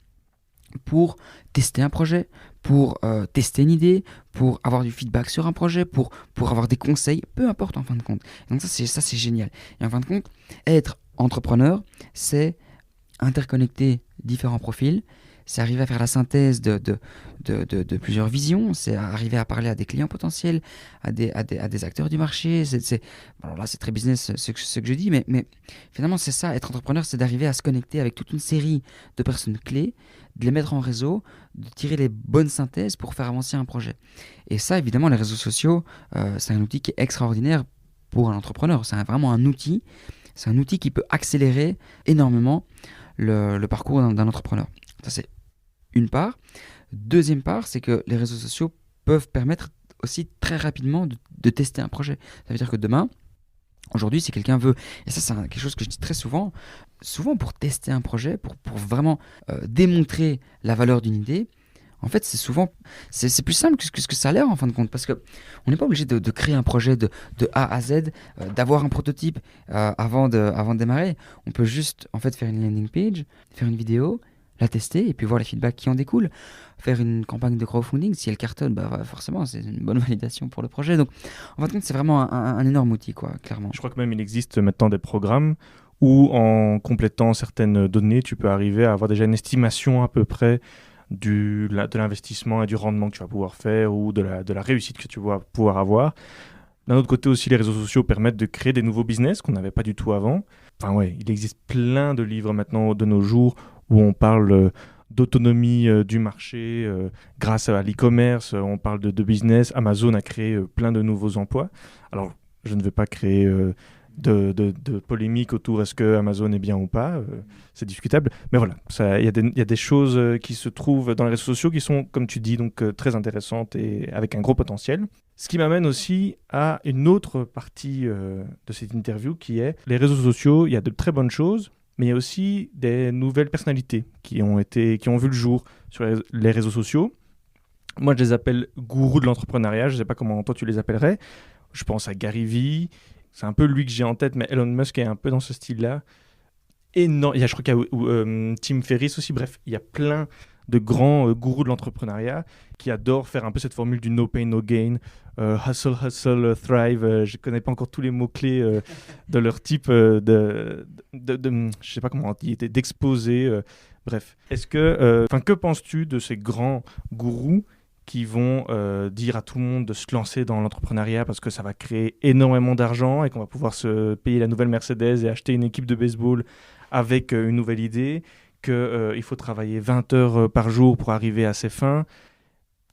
pour tester un projet, pour tester une idée, pour avoir du feedback sur un projet, pour avoir des conseils, peu importe en fin de compte. Donc ça, c'est génial. Et en fin de compte, être entrepreneur, c'est interconnecter différents profils, c'est arriver à faire la synthèse de plusieurs visions, c'est arriver à parler à des clients potentiels, à des acteurs du marché. Alors là, c'est très business ce que je dis, mais finalement, c'est ça, être entrepreneur, c'est d'arriver à se connecter avec toute une série de personnes clés, de les mettre en réseau, de tirer les bonnes synthèses pour faire avancer un projet. Et ça, évidemment, les réseaux sociaux, c'est un outil qui est extraordinaire pour un entrepreneur. C'est vraiment un outil. C'est un outil qui peut accélérer énormément le parcours d'un entrepreneur. Ça, c'est une part. Deuxième part, c'est que les réseaux sociaux peuvent permettre aussi très rapidement de tester un projet. Ça veut dire que demain, aujourd'hui, si quelqu'un veut, et ça c'est quelque chose que je dis très souvent pour tester un projet, pour vraiment démontrer la valeur d'une idée, en fait c'est plus simple que ce que ça a l'air en fin de compte, parce qu'on n'est pas obligé de créer un projet de A à Z, d'avoir un prototype avant de démarrer. On peut juste en fait faire une landing page, faire une vidéo, la tester et puis voir les feedbacks qui en découlent, faire une campagne de crowdfunding. Si elle cartonne, forcément c'est une bonne validation pour le projet. Donc en fin de compte, c'est vraiment un énorme outil, quoi, clairement. Je crois que même il existe maintenant des programmes où en complétant certaines données, tu peux arriver à avoir déjà une estimation à peu près de l'investissement et du rendement que tu vas pouvoir faire ou de la réussite que tu vas pouvoir avoir. D'un autre côté aussi, les réseaux sociaux permettent de créer des nouveaux business qu'on n'avait pas du tout avant. Enfin ouais, il existe plein de livres maintenant de nos jours où on parle d'autonomie du marché grâce à l'e-commerce, on parle de business. Amazon a créé plein de nouveaux emplois. Alors, je ne vais pas créer de polémique autour est-ce que Amazon est bien ou pas, c'est discutable. Mais voilà, il y a des choses qui se trouvent dans les réseaux sociaux qui sont, comme tu dis, donc très intéressantes et avec un gros potentiel. Ce qui m'amène aussi à une autre partie de cette interview qui est les réseaux sociaux. Il y a de très bonnes choses, mais il y a aussi des nouvelles personnalités qui ont vu le jour sur les réseaux sociaux. Moi, je les appelle gourous de l'entrepreneuriat. Je ne sais pas comment toi tu les appellerais. Je pense à Gary Vee. C'est un peu lui que j'ai en tête, mais Elon Musk est un peu dans ce style-là. Et non, je crois qu'il y a Tim Ferriss aussi. Bref, il y a plein de grands gourous de l'entrepreneuriat qui adorent faire un peu cette formule du no pain, no gain. Hustle, hustle, thrive. Je ne connais pas encore tous les mots-clés de leur type je ne sais pas comment on dit, d'exposer. Bref. Que penses-tu de ces grands gourous qui vont dire à tout le monde de se lancer dans l'entrepreneuriat parce que ça va créer énormément d'argent et qu'on va pouvoir se payer la nouvelle Mercedes et acheter une équipe de baseball avec une nouvelle idée, qu'il faut travailler 20 heures par jour pour arriver à ses fins.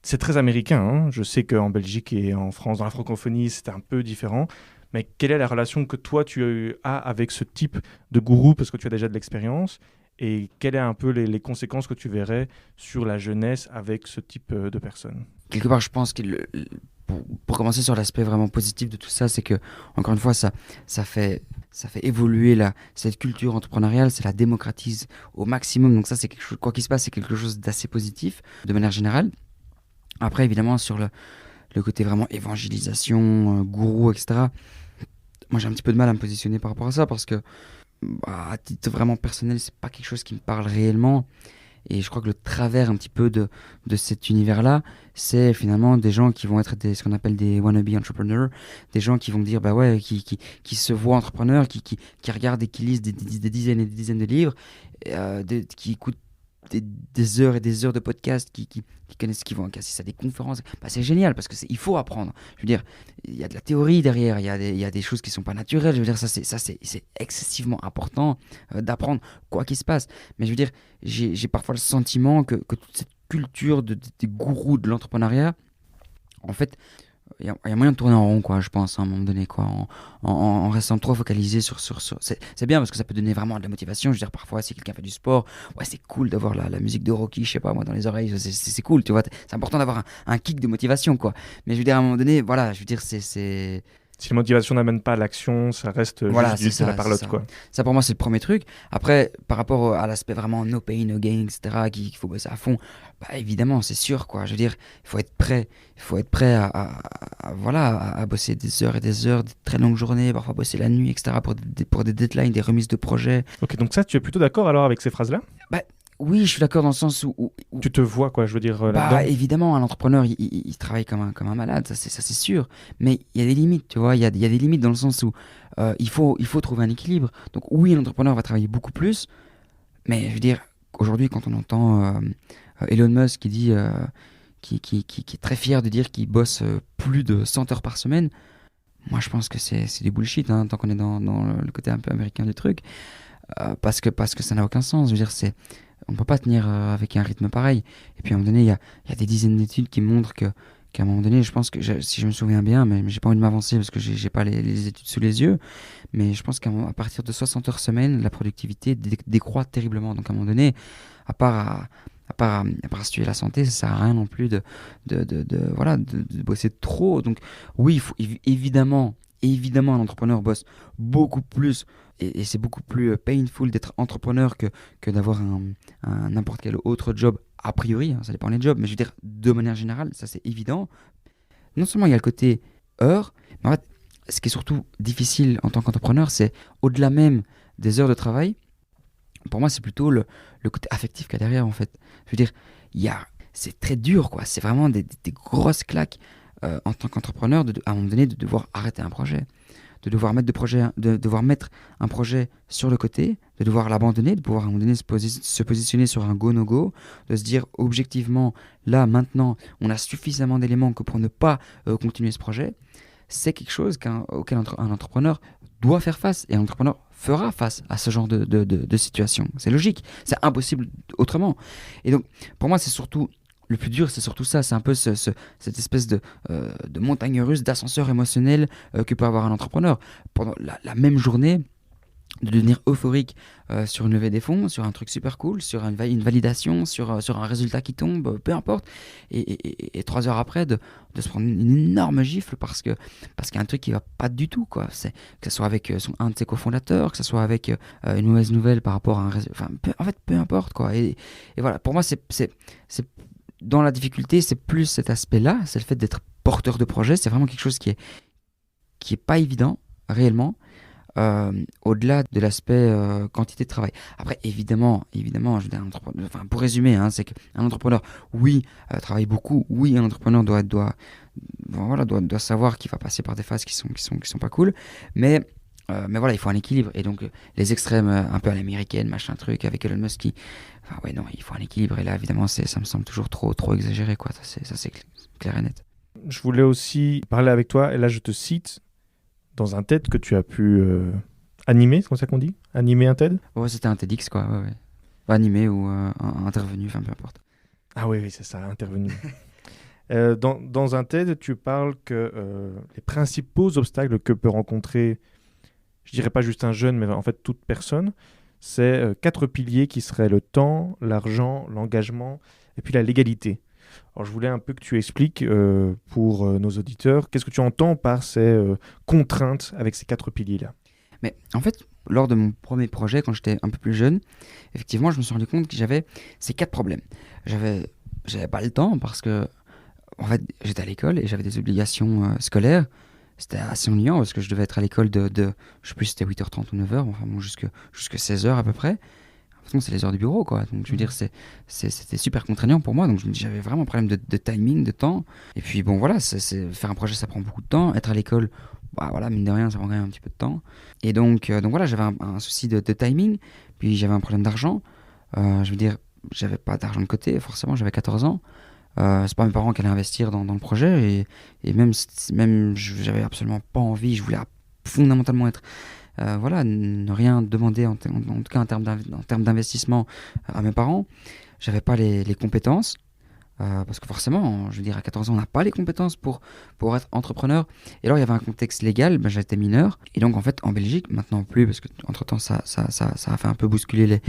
C'est très américain, hein. Je sais qu'en Belgique et en France, dans la francophonie, c'est un peu différent. Mais quelle est la relation que toi, tu as avec ce type de gourou parce que tu as déjà de l'expérience? Et quelles sont un peu les conséquences que tu verrais sur la jeunesse avec ce type de personnes? Quelque part, je pense que pour commencer sur l'aspect vraiment positif de tout ça, c'est que, encore une fois, ça fait évoluer cette culture entrepreneuriale, ça la démocratise au maximum. Donc ça, c'est quelque chose, quoi qu'il se passe, c'est quelque chose d'assez positif de manière générale. Après, évidemment, sur le côté vraiment évangélisation, gourou, etc., moi, j'ai un petit peu de mal à me positionner par rapport à ça parce que, à titre vraiment personnel, c'est pas quelque chose qui me parle réellement. Et je crois que le travers un petit peu de cet univers-là, c'est finalement des gens qui vont être ce qu'on appelle des wannabe entrepreneurs, des gens qui vont dire, bah ouais, qui se voient entrepreneurs, qui regardent et qui lisent des dizaines et des dizaines de livres, qui écoutent des heures et des heures de podcasts, qui connaissent, qui vont assister à des conférences. Bah, c'est génial parce que il faut apprendre. Je veux dire, il y a de la théorie derrière, il y a des choses qui sont pas naturelles. Je veux dire, c'est excessivement important d'apprendre quoi qu'il se passe. Mais je veux dire, j'ai parfois le sentiment que toute cette culture des gourous de l'entrepreneuriat, en fait, il y a moyen de tourner en rond, quoi, je pense, à un moment donné, quoi, en restant trop focalisé sur. C'est bien parce que ça peut donner vraiment de la motivation. Je veux dire, parfois, si quelqu'un fait du sport, ouais, c'est cool d'avoir la musique de Rocky, je sais pas, moi, dans les oreilles, c'est cool, tu vois. C'est important d'avoir un kick de motivation, quoi. Mais je veux dire, à un moment donné, voilà, je veux dire, Si la motivation n'amène pas à l'action, ça reste voilà, juste de la parlotte, quoi. Ça, pour moi, c'est le premier truc. Après, par rapport à l'aspect vraiment no pain, no gain, etc., qu'il faut bosser à fond, bah, évidemment, c'est sûr, quoi. Je veux dire, il faut être prêt. Il faut être prêt à bosser des heures et des heures, des très longues journées, parfois bosser la nuit, etc., pour des deadlines, des remises de projets. Ok, donc ça, tu es plutôt d'accord alors avec ces phrases-là? Bah, oui, je suis d'accord dans le sens où tu te vois, quoi, je veux dire, là-dedans? Bah, évidemment, un entrepreneur, il travaille comme un malade, ça c'est sûr. Mais il y a des limites, tu vois. Il y a des limites dans le sens où il faut trouver un équilibre. Donc oui, l'entrepreneur va travailler beaucoup plus. Mais je veux dire, aujourd'hui, quand on entend Elon Musk qui dit, qui est très fier de dire qu'il bosse plus de 100 heures par semaine, moi je pense que c'est du bullshit, hein, tant qu'on est dans le côté un peu américain du truc. Parce que ça n'a aucun sens. Je veux dire, on ne peut pas tenir avec un rythme pareil. Et puis à un moment donné, il y a des dizaines d'études qui montrent qu'à un moment donné, je pense que, si je me souviens bien, mais j'ai pas envie de m'avancer parce que j'ai pas les études sous les yeux, mais je pense qu'à partir de 60 heures semaine, la productivité décroît terriblement. Donc à un moment donné, à part se tuer la santé, ça sert à rien non plus de bosser trop. Donc oui, il faut évidemment, un entrepreneur bosse beaucoup plus et c'est beaucoup plus painful d'être entrepreneur que d'avoir un n'importe quel autre job, a priori, hein, ça dépend des jobs, mais je veux dire, de manière générale, ça c'est évident. Non seulement il y a le côté heures, mais en fait, ce qui est surtout difficile en tant qu'entrepreneur, c'est au-delà même des heures de travail, pour moi c'est plutôt le côté affectif qu'il y a derrière, en fait. Je veux dire, c'est très dur, quoi. C'est vraiment des grosses claques en tant qu'entrepreneur, à un moment donné, de devoir arrêter un projet. de devoir mettre un projet sur le côté, de devoir l'abandonner, de pouvoir à un moment donné se positionner sur un go no go, de se dire objectivement là maintenant on a suffisamment d'éléments que pour ne pas continuer ce projet. C'est quelque chose auquel un entrepreneur doit faire face, et un entrepreneur fera face à ce genre de situation. C'est logique, c'est impossible autrement. Et donc, pour moi, le plus dur, c'est surtout ça, c'est un peu cette espèce de montagne russe, d'ascenseur émotionnel que peut avoir un entrepreneur. Pendant la même journée, de devenir euphorique sur une levée des fonds, sur un truc super cool, sur une validation, sur un résultat qui tombe, peu importe, et 3 heures après de se prendre une énorme gifle parce qu'il y a un truc qui va pas du tout, quoi. Que ce soit avec un de ses cofondateurs, que ce soit avec une mauvaise nouvelle par rapport à un résultat, peu importe, quoi. Et voilà, pour moi, c'est dans la difficulté, c'est plus cet aspect-là, c'est le fait d'être porteur de projet, c'est vraiment quelque chose qui est pas évident, réellement. Au-delà de l'aspect quantité de travail. Après, évidemment, je veux dire, pour résumer, c'est qu'un entrepreneur, oui, travaille beaucoup, oui, un entrepreneur doit savoir qu'il va passer par des phases qui sont pas cool, mais voilà, il faut un équilibre. Et donc, les extrêmes, un peu à l'américaine, machin truc, avec Elon Musk, non, il faut un équilibre. Et là, évidemment, ça me semble toujours trop exagéré, quoi. Ça, c'est clair et net. Je voulais aussi parler avec toi, et là, je te cite dans un TED que tu as pu animer, c'est comme ça qu'on dit? Animer un TED? Ouais, c'était un TEDx, quoi. Ouais. Animé ou intervenu, peu importe. Ah oui, c'est ça, intervenu. Dans un TED, tu parles que les principaux obstacles que peut rencontrer, je dirais pas juste un jeune, mais en fait toute personne, c'est 4 piliers qui seraient le temps, l'argent, l'engagement et puis la légalité. Alors je voulais un peu que tu expliques pour nos auditeurs, qu'est-ce que tu entends par ces contraintes avec ces 4 piliers-là? Mais en fait, lors de mon premier projet, quand j'étais un peu plus jeune, effectivement, je me suis rendu compte que j'avais ces 4 problèmes. J'avais pas le temps parce que, en fait, j'étais à l'école et j'avais des obligations scolaires. C'était assez ennuyant parce que je devais être à l'école je sais plus si c'était 8h30 ou 9h, enfin bon, jusque 16h à peu près. C'est les heures du bureau, quoi. Donc, je veux dire, c'était super contraignant pour moi. Donc, j'avais vraiment un problème de timing, de temps. Et puis, bon, voilà, faire un projet, ça prend beaucoup de temps. Être à l'école, voilà, mine de rien, ça prend quand même un petit peu de temps. Et donc voilà, j'avais un souci de timing. Puis, j'avais un problème d'argent. Je veux dire, j'avais pas d'argent de côté, forcément, j'avais 14 ans. C'est pas mes parents qui allaient investir dans le projet. Et même j'avais absolument pas envie. Je voulais fondamentalement être... ne rien demander en tout cas en termes d'investissement à mes parents. J'avais pas les compétences parce que forcément, je veux dire, à 14 ans, on n'a pas les compétences pour être entrepreneur. Et alors, il y avait un contexte légal, j'étais mineur. Et donc, en fait, en Belgique, maintenant plus, parce qu'entre-temps, ça a fait un peu bousculer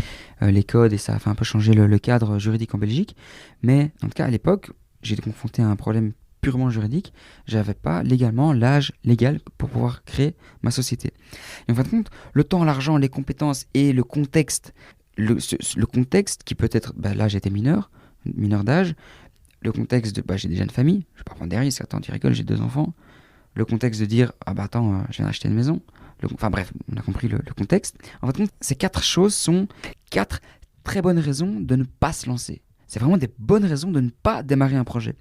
les codes et ça a fait un peu changer le cadre juridique en Belgique. Mais en tout cas, à l'époque, j'ai été confronté à un problème purement juridique, j'avais pas légalement l'âge légal pour pouvoir créer ma société. Et en fin de compte, le temps, l'argent, les compétences et le contexte, le contexte qui peut être, là j'étais mineur d'âge, le contexte de, j'ai déjà une famille, je vais pas prendre des risques, attends tu rigoles, j'ai 2 enfants, le contexte de dire, attends, je viens d'acheter une maison, enfin bref, on a compris le contexte. En fin de compte, ces 4 choses sont 4 très bonnes raisons de ne pas se lancer. C'est vraiment des bonnes raisons de ne pas démarrer un projet.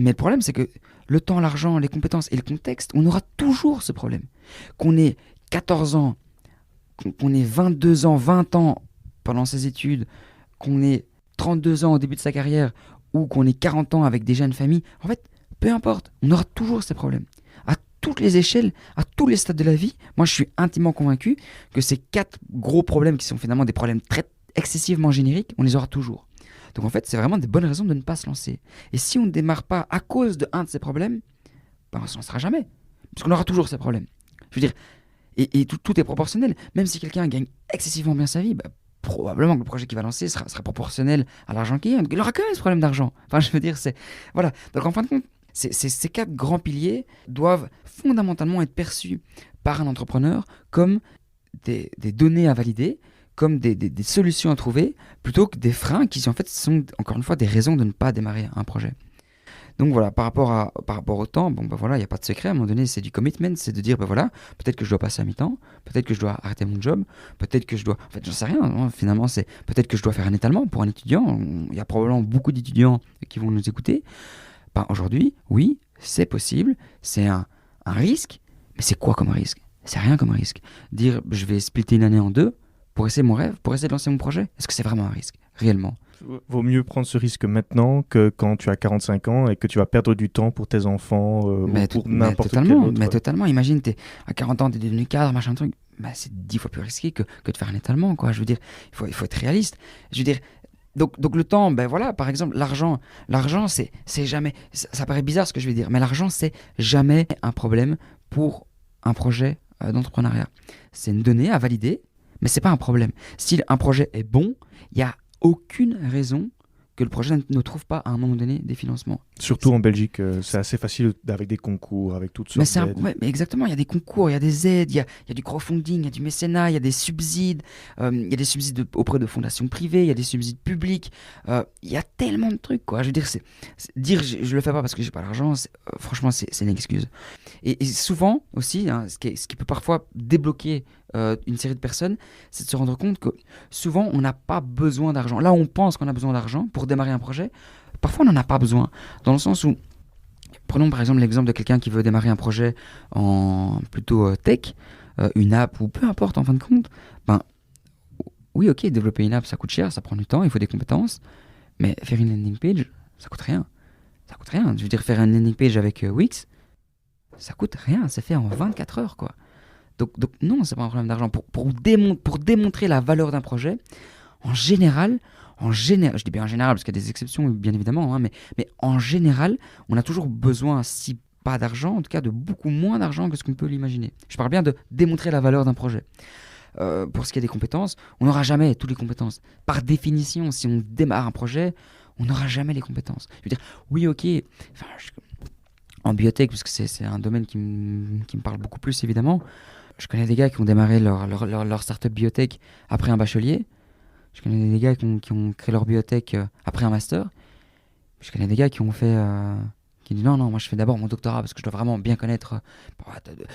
Mais le problème, c'est que le temps, l'argent, les compétences et le contexte, on aura toujours ce problème. Qu'on ait 14 ans, qu'on ait 22 ans, 20 ans pendant ses études, qu'on ait 32 ans au début de sa carrière ou qu'on ait 40 ans avec déjà une famille, en fait, peu importe, on aura toujours ces problèmes. À toutes les échelles, à tous les stades de la vie, moi je suis intimement convaincu que ces 4 gros problèmes qui sont finalement des problèmes très excessivement génériques, on les aura toujours. Donc en fait, c'est vraiment des bonnes raisons de ne pas se lancer. Et si on ne démarre pas à cause d'un de ces problèmes, on ne se lancera jamais. Parce qu'on aura toujours ces problèmes. Je veux dire, et tout est proportionnel. Même si quelqu'un gagne excessivement bien sa vie, probablement que le projet qu'il va lancer sera proportionnel à l'argent qu'il gagne. Donc il aura quand même ce problème d'argent. Enfin, je veux dire, voilà. Donc en fin de compte, ces 4 grands piliers doivent fondamentalement être perçus par un entrepreneur comme des données à valider, comme des solutions à trouver, plutôt que des freins qui en fait sont encore une fois des raisons de ne pas démarrer un projet. Donc voilà, par rapport au temps, voilà, il n'y a pas de secret, à un moment donné, c'est du commitment, c'est de dire, voilà, peut-être que je dois passer à mi-temps, peut-être que je dois arrêter mon job, peut-être que je dois, en fait, j'en sais rien, finalement, c'est peut-être que je dois faire un étalement pour un étudiant, il y a probablement beaucoup d'étudiants qui vont nous écouter. Aujourd'hui, oui, c'est possible, c'est un risque, Mais c'est quoi comme risque? C'est rien comme risque. Dire je vais splitter une année en deux pour essayer mon rêve, pour essayer de lancer mon projet, est-ce que c'est vraiment un risque? Réellement? Vaut mieux prendre ce risque maintenant que quand tu as 45 ans et que tu vas perdre du temps pour tes enfants ou pour n'importe quel autre. Mais totalement. Imagine, à 40 ans, tu es devenu cadre, machin truc. Bah, c'est 10 fois plus risqué que de faire un étalement, quoi. Je veux dire, il faut être réaliste. Je veux dire, donc le temps, ben voilà, par exemple, l'argent, c'est jamais. Ça paraît bizarre ce que je vais dire, mais l'argent, c'est jamais un problème pour un projet d'entrepreneuriat. C'est une donnée à valider, mais c'est pas un problème. Si un projet est bon, il y a aucune raison que le projet ne trouve pas à un moment donné des financements. Surtout en Belgique, c'est assez facile avec des concours, avec toutes sortes d'aides. Mais exactement, il y a des concours, il y a des aides, il y a du crowdfunding, il y a du mécénat, il y a des subsides, il y a des subsides auprès de fondations privées, il y a des subsides publics, il y a tellement de trucs, quoi. Je veux dire, dire je le fais pas parce que j'ai pas l'argent, franchement, c'est une excuse. Et souvent aussi, hein, ce qui peut parfois débloquer une série de personnes, c'est de se rendre compte que souvent on n'a pas besoin d'argent. Là, on pense qu'on a besoin d'argent pour démarrer un projet. Parfois, on n'en a pas besoin. Dans le sens où, prenons par exemple l'exemple de quelqu'un qui veut démarrer un projet en plutôt tech, une app ou peu importe en fin de compte. Ben, oui, ok, développer une app, ça coûte cher, ça prend du temps, il faut des compétences. Mais faire une landing page, ça coûte rien. Ça coûte rien. Je veux dire, faire une landing page avec Wix, ça coûte rien. C'est fait en 24 heures, quoi. Donc non, c'est pas un problème d'argent. Pour démontrer la valeur d'un projet, en général, je dis bien en général parce qu'il y a des exceptions bien évidemment, hein, mais en général, on a toujours besoin, si pas d'argent, en tout cas de beaucoup moins d'argent que ce qu'on peut l'imaginer. Je parle bien de démontrer la valeur d'un projet. Pour ce qui est des compétences, on n'aura jamais toutes les compétences. Par définition, si on démarre un projet, on n'aura jamais les compétences. Je veux dire, oui, ok, en biotech, parce que c'est un domaine qui me parle beaucoup plus évidemment. Je connais des gars qui ont démarré leur startup biotech après un bachelier. Je connais des gars qui ont créé leur biotech après un master. Je connais des gars qui ont fait... qui disent non, moi je fais d'abord mon doctorat parce que je dois vraiment bien connaître...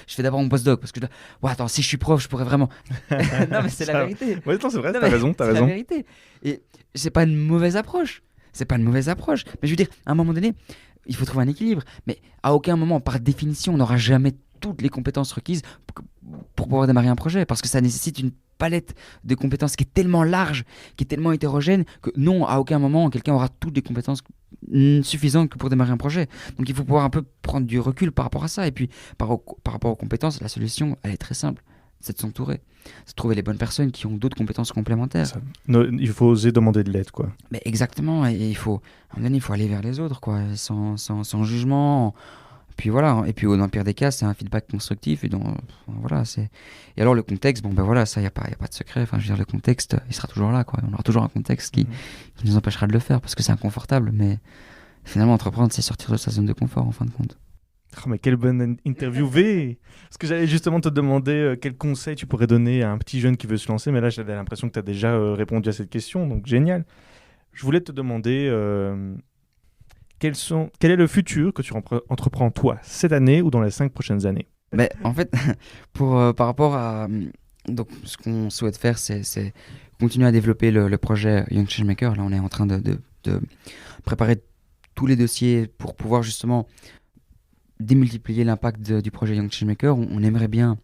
je fais d'abord mon postdoc parce que je dois... Ouais, attends, si je suis prof, je pourrais vraiment... Non, mais c'est la vérité. Ouais, non, c'est vrai, t'as raison. C'est la vérité. Et c'est pas une mauvaise approche. C'est pas une mauvaise approche. Mais je veux dire, à un moment donné, il faut trouver un équilibre. Mais à aucun moment, par définition, on n'aura jamais toutes les compétences requises pour pouvoir démarrer un projet, parce que ça nécessite une palette de compétences qui est tellement large, qui est tellement hétérogène, que non, à aucun moment, quelqu'un aura toutes les compétences suffisantes que pour démarrer un projet. Donc il faut pouvoir un peu prendre du recul par rapport à ça. Et puis, par rapport aux compétences, la solution, elle est très simple. C'est de s'entourer. C'est de trouver les bonnes personnes qui ont d'autres compétences complémentaires. Il faut oser demander de l'aide, quoi. Mais exactement. Et à un moment donné, il faut aller vers les autres, quoi, sans jugement. Puis voilà, et puis dans le pire des cas, c'est un feedback constructif. Voilà, et alors le contexte, ça, il n'y a pas de secret. Enfin, je veux dire, le contexte, il sera toujours là, quoi. On aura toujours un contexte qui nous empêchera de le faire parce que c'est inconfortable. Mais finalement, entreprendre, c'est sortir de sa zone de confort, en fin de compte. Oh, mais quelle bonne interview V. Parce que j'allais justement te demander quel conseil tu pourrais donner à un petit jeune qui veut se lancer. Mais là, j'avais l'impression que tu as déjà répondu à cette question. Donc, génial. Je voulais te demander... Quel est le futur que tu entreprends toi cette année ou dans les 5 prochaines années? Mais en fait, par rapport à donc, ce qu'on souhaite faire, c'est continuer à développer le projet Young Changemaker. Là, on est en train de préparer tous les dossiers pour pouvoir justement démultiplier l'impact du projet Young Changemaker. On aimerait bien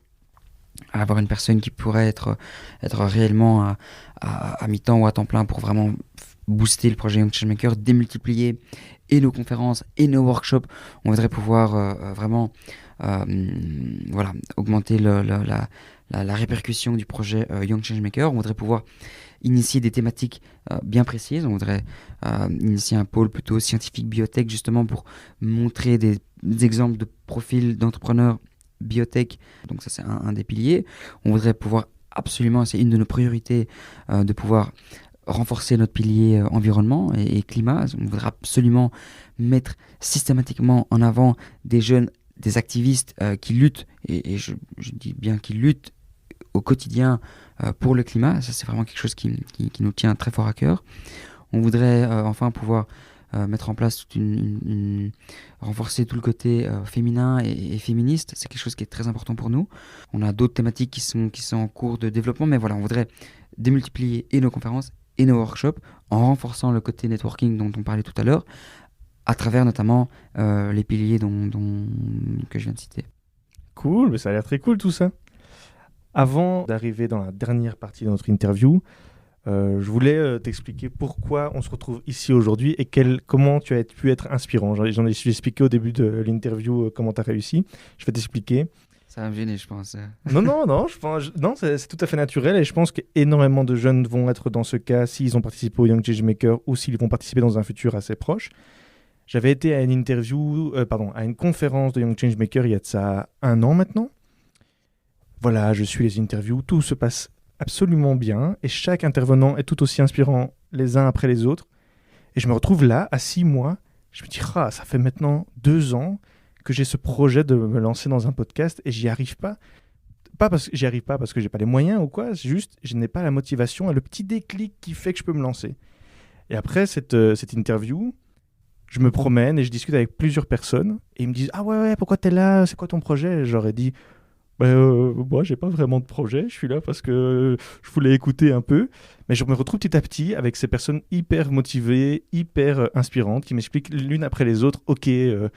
avoir une personne qui pourrait être réellement à mi-temps ou à temps plein pour vraiment booster le projet Young Changemaker, démultiplier et nos conférences et nos workshops. On voudrait pouvoir vraiment augmenter la répercussion du projet Young Changemaker. On voudrait pouvoir initier des thématiques bien précises. On voudrait initier un pôle plutôt scientifique biotech justement pour montrer des exemples de profils d'entrepreneurs biotech. Donc ça, c'est un des piliers. On voudrait pouvoir absolument, c'est une de nos priorités, de pouvoir renforcer notre pilier environnement et climat. On voudrait absolument mettre systématiquement en avant des jeunes, des activistes qui luttent, et je dis bien qui luttent au quotidien pour le climat. Ça, c'est vraiment quelque chose qui nous tient très fort à cœur. On voudrait enfin pouvoir mettre en place renforcer tout le côté féminin et féministe. C'est quelque chose qui est très important pour nous. On a d'autres thématiques qui sont en cours de développement, mais voilà, on voudrait démultiplier et nos conférences et nos workshops en renforçant le côté networking dont on parlait tout à l'heure, à travers notamment les piliers que je viens de citer. Cool, mais ça a l'air très cool tout ça. Avant d'arriver dans la dernière partie de notre interview, je voulais t'expliquer pourquoi on se retrouve ici aujourd'hui et comment tu as pu être inspirant. J'en ai expliqué au début de l'interview comment tu as réussi. Je vais t'expliquer. Ça va me gêner, je pense. Non, non, c'est tout à fait naturel et je pense qu'énormément de jeunes vont être dans ce cas s'ils ont participé au Young Changemaker ou s'ils vont participer dans un futur assez proche. J'avais été à à une conférence de Young Changemaker il y a de ça 1 an maintenant. Voilà, je suis les interviews, tout se passe absolument bien et chaque intervenant est tout aussi inspirant les uns après les autres. Et je me retrouve là, à 6 mois, je me dis, ça fait maintenant 2 ans que j'ai ce projet de me lancer dans un podcast et j'y arrive pas. Pas parce que j'y arrive pas parce que j'ai pas les moyens ou quoi, c'est juste je n'ai pas la motivation et le petit déclic qui fait que je peux me lancer. Et après cette interview, je me promène et je discute avec plusieurs personnes et ils me disent « Ah ouais, pourquoi t'es là? C'est quoi ton projet ?» J'aurais dit moi, j'ai pas vraiment de projet. Je suis là parce que je voulais écouter un peu. Mais je me retrouve petit à petit avec ces personnes hyper motivées, hyper inspirantes, qui m'expliquent l'une après les autres. Ok, je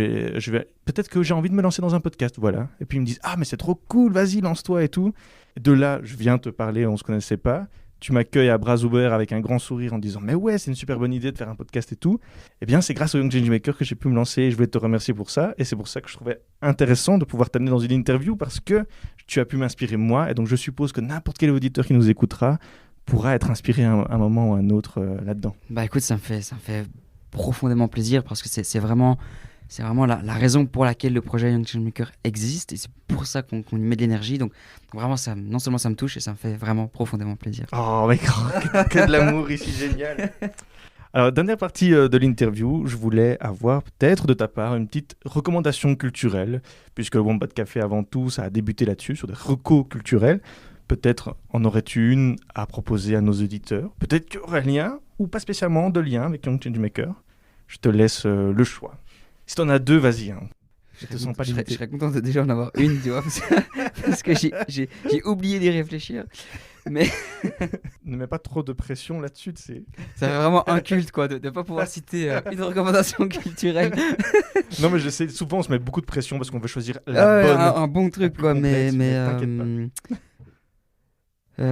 vais. Peut-être que j'ai envie de me lancer dans un podcast, voilà. Et puis ils me disent, mais c'est trop cool, vas-y, lance-toi et tout. Et de là, je viens te parler, on se connaissait pas. Tu m'accueilles à bras ouverts avec un grand sourire en disant mais ouais, c'est une super bonne idée de faire un podcast et tout. Eh bien, c'est grâce au Young Changemaker que j'ai pu me lancer et je voulais te remercier pour ça. Et c'est pour ça que je trouvais intéressant de pouvoir t'amener dans une interview parce que tu as pu m'inspirer moi. Et donc, je suppose que n'importe quel auditeur qui nous écoutera pourra être inspiré à un moment ou à un autre là-dedans. Bah écoute, ça me fait profondément plaisir parce que c'est vraiment la raison pour laquelle le projet Young Changemaker existe et c'est pour ça qu'on y met de l'énergie. Donc vraiment, non seulement ça me touche et ça me fait vraiment profondément plaisir. Oh mec, que de l'amour ici, génial. Alors, dernière partie de l'interview, je voulais avoir peut-être de ta part une petite recommandation culturelle, puisque le Wombat Café avant tout, ça a débuté là-dessus, sur des recos culturels. Peut-être en aurais-tu une à proposer à nos auditeurs. Peut-être qu'il y aurait un lien, ou pas spécialement de lien avec Young Changemaker. Je te laisse le choix. Si t'en as 2, vas-y. Hein. Je serais content de déjà en avoir une, tu vois, parce que j'ai oublié d'y réfléchir. Mais ne mets pas trop de pression là-dessus, tu sais. Ça fait vraiment inculte, quoi, de ne pas pouvoir citer une recommandation culturelle. Non, mais je sais, souvent on se met beaucoup de pression parce qu'on veut choisir la bonne. Un bon truc, quoi, mais t'inquiète pas.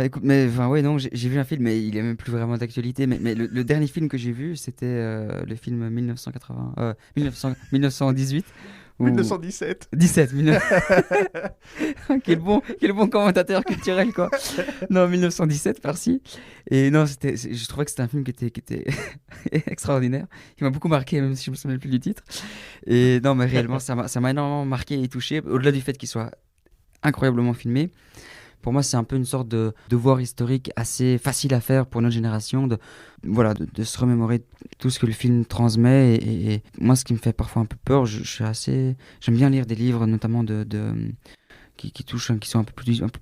Écoute, mais enfin ouais, non, j'ai vu un film, mais il est même plus vraiment d'actualité. Mais le dernier film que j'ai vu, c'était le film 1918. 1917. Quel bon commentateur culturel, quoi. Non, 1917, par-ci. Et non, je trouvais que c'était un film qui était extraordinaire. Il m'a beaucoup marqué, même si je me souviens plus du titre. Et non, mais réellement, ça m'a énormément marqué et touché. Au-delà du fait qu'il soit incroyablement filmé, pour moi, c'est un peu une sorte de devoir historique assez facile à faire pour notre génération, de se remémorer tout ce que le film transmet. Et moi, ce qui me fait parfois un peu peur, j'aime bien lire des livres, notamment qui touchent, qui sont un peu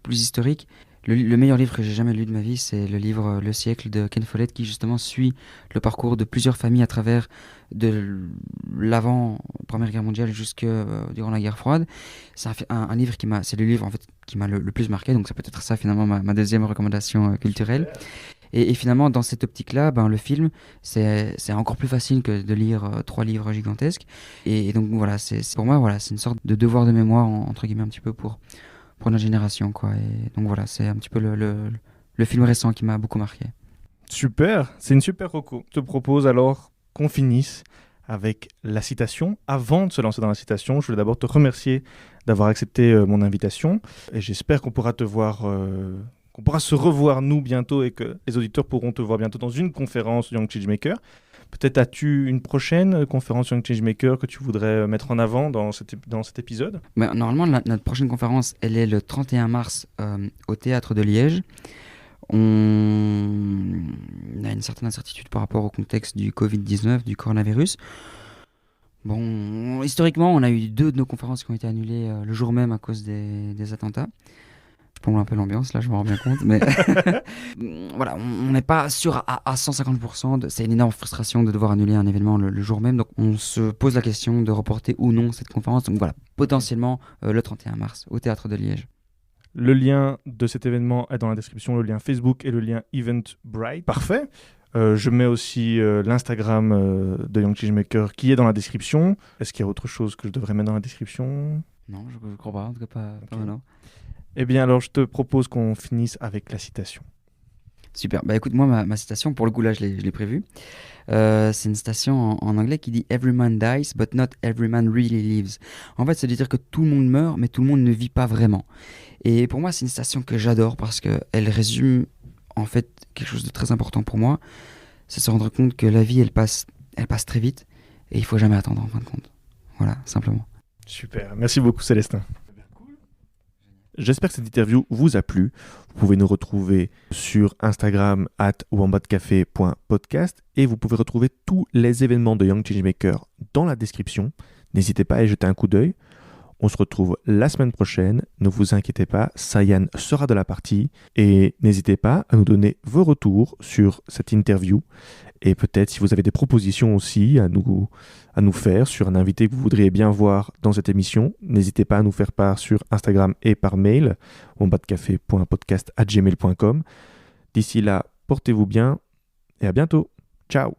plus historiques. Le meilleur livre que j'ai jamais lu de ma vie, c'est le livre Le siècle de Ken Follett, qui justement suit le parcours de plusieurs familles à travers de l'avant Première Guerre mondiale jusque durant la guerre froide. C'est un livre c'est le livre en fait qui m'a le plus marqué, donc ça peut être ça finalement ma deuxième recommandation culturelle. Et finalement, dans cette optique-là, le film, c'est encore plus facile que de lire 3 livres gigantesques. Et donc voilà, pour moi, c'est une sorte de devoir de mémoire entre guillemets un petit peu pour notre génération, quoi. Et donc voilà, c'est un petit peu le film récent qui m'a beaucoup marqué. Super, c'est une super reco. Je te propose alors qu'on finisse avec la citation. Avant de se lancer dans la citation, je voulais d'abord te remercier d'avoir accepté mon invitation et j'espère qu'on pourra te voir, qu'on pourra se revoir nous bientôt et que les auditeurs pourront te voir bientôt dans une conférence Young Changemaker. Peut-être as-tu une prochaine conférence Young Changemaker que tu voudrais mettre en avant dans cet épisode ? Normalement, notre prochaine conférence, elle est le 31 mars au Théâtre de Liège. On a une certaine incertitude par rapport au contexte du Covid-19, du coronavirus. Bon, historiquement, on a eu 2 de nos conférences qui ont été annulées le jour même à cause des attentats. Je plombe un peu l'ambiance, là, je me rends bien compte. Mais voilà, on n'est pas sûr à 150%. C'est une énorme frustration de devoir annuler un événement le jour même. Donc, on se pose la question de reporter ou non cette conférence. Donc voilà, potentiellement le 31 mars au Théâtre de Liège. Le lien de cet événement est dans la description, le lien Facebook et le lien Eventbrite. Parfait. Je mets aussi l'Instagram de Young Changemaker qui est dans la description. Est-ce qu'il y a autre chose que je devrais mettre dans la description? Non, je ne crois pas, en tout cas pas maintenant. Eh bien, alors, je te propose qu'on finisse avec la citation. Super. Bah écoute, moi, ma citation, pour le coup, là, je l'ai prévue. C'est une citation en anglais qui dit « Every man dies, but not every man really lives ». En fait, c'est de dire que tout le monde meurt, mais tout le monde ne vit pas vraiment. Et pour moi, c'est une citation que j'adore parce qu'elle résume, en fait, quelque chose de très important pour moi. C'est se rendre compte que la vie, elle passe très vite et il faut jamais attendre, en fin de compte. Voilà, simplement. Super. Merci beaucoup, Célestin. J'espère que cette interview vous a plu. Vous pouvez nous retrouver sur Instagram @wombatcafé.podcast et vous pouvez retrouver tous les événements de Young Changemaker dans la description. N'hésitez pas à y jeter un coup d'œil. On se retrouve la semaine prochaine. Ne vous inquiétez pas, Sayan sera de la partie. Et n'hésitez pas à nous donner vos retours sur cette interview. Et peut-être si vous avez des propositions aussi à nous faire sur un invité que vous voudriez bien voir dans cette émission, n'hésitez pas à nous faire part sur Instagram et par mail, wombatcafé.podcast@gmail.com. D'ici là, portez-vous bien et à bientôt. Ciao.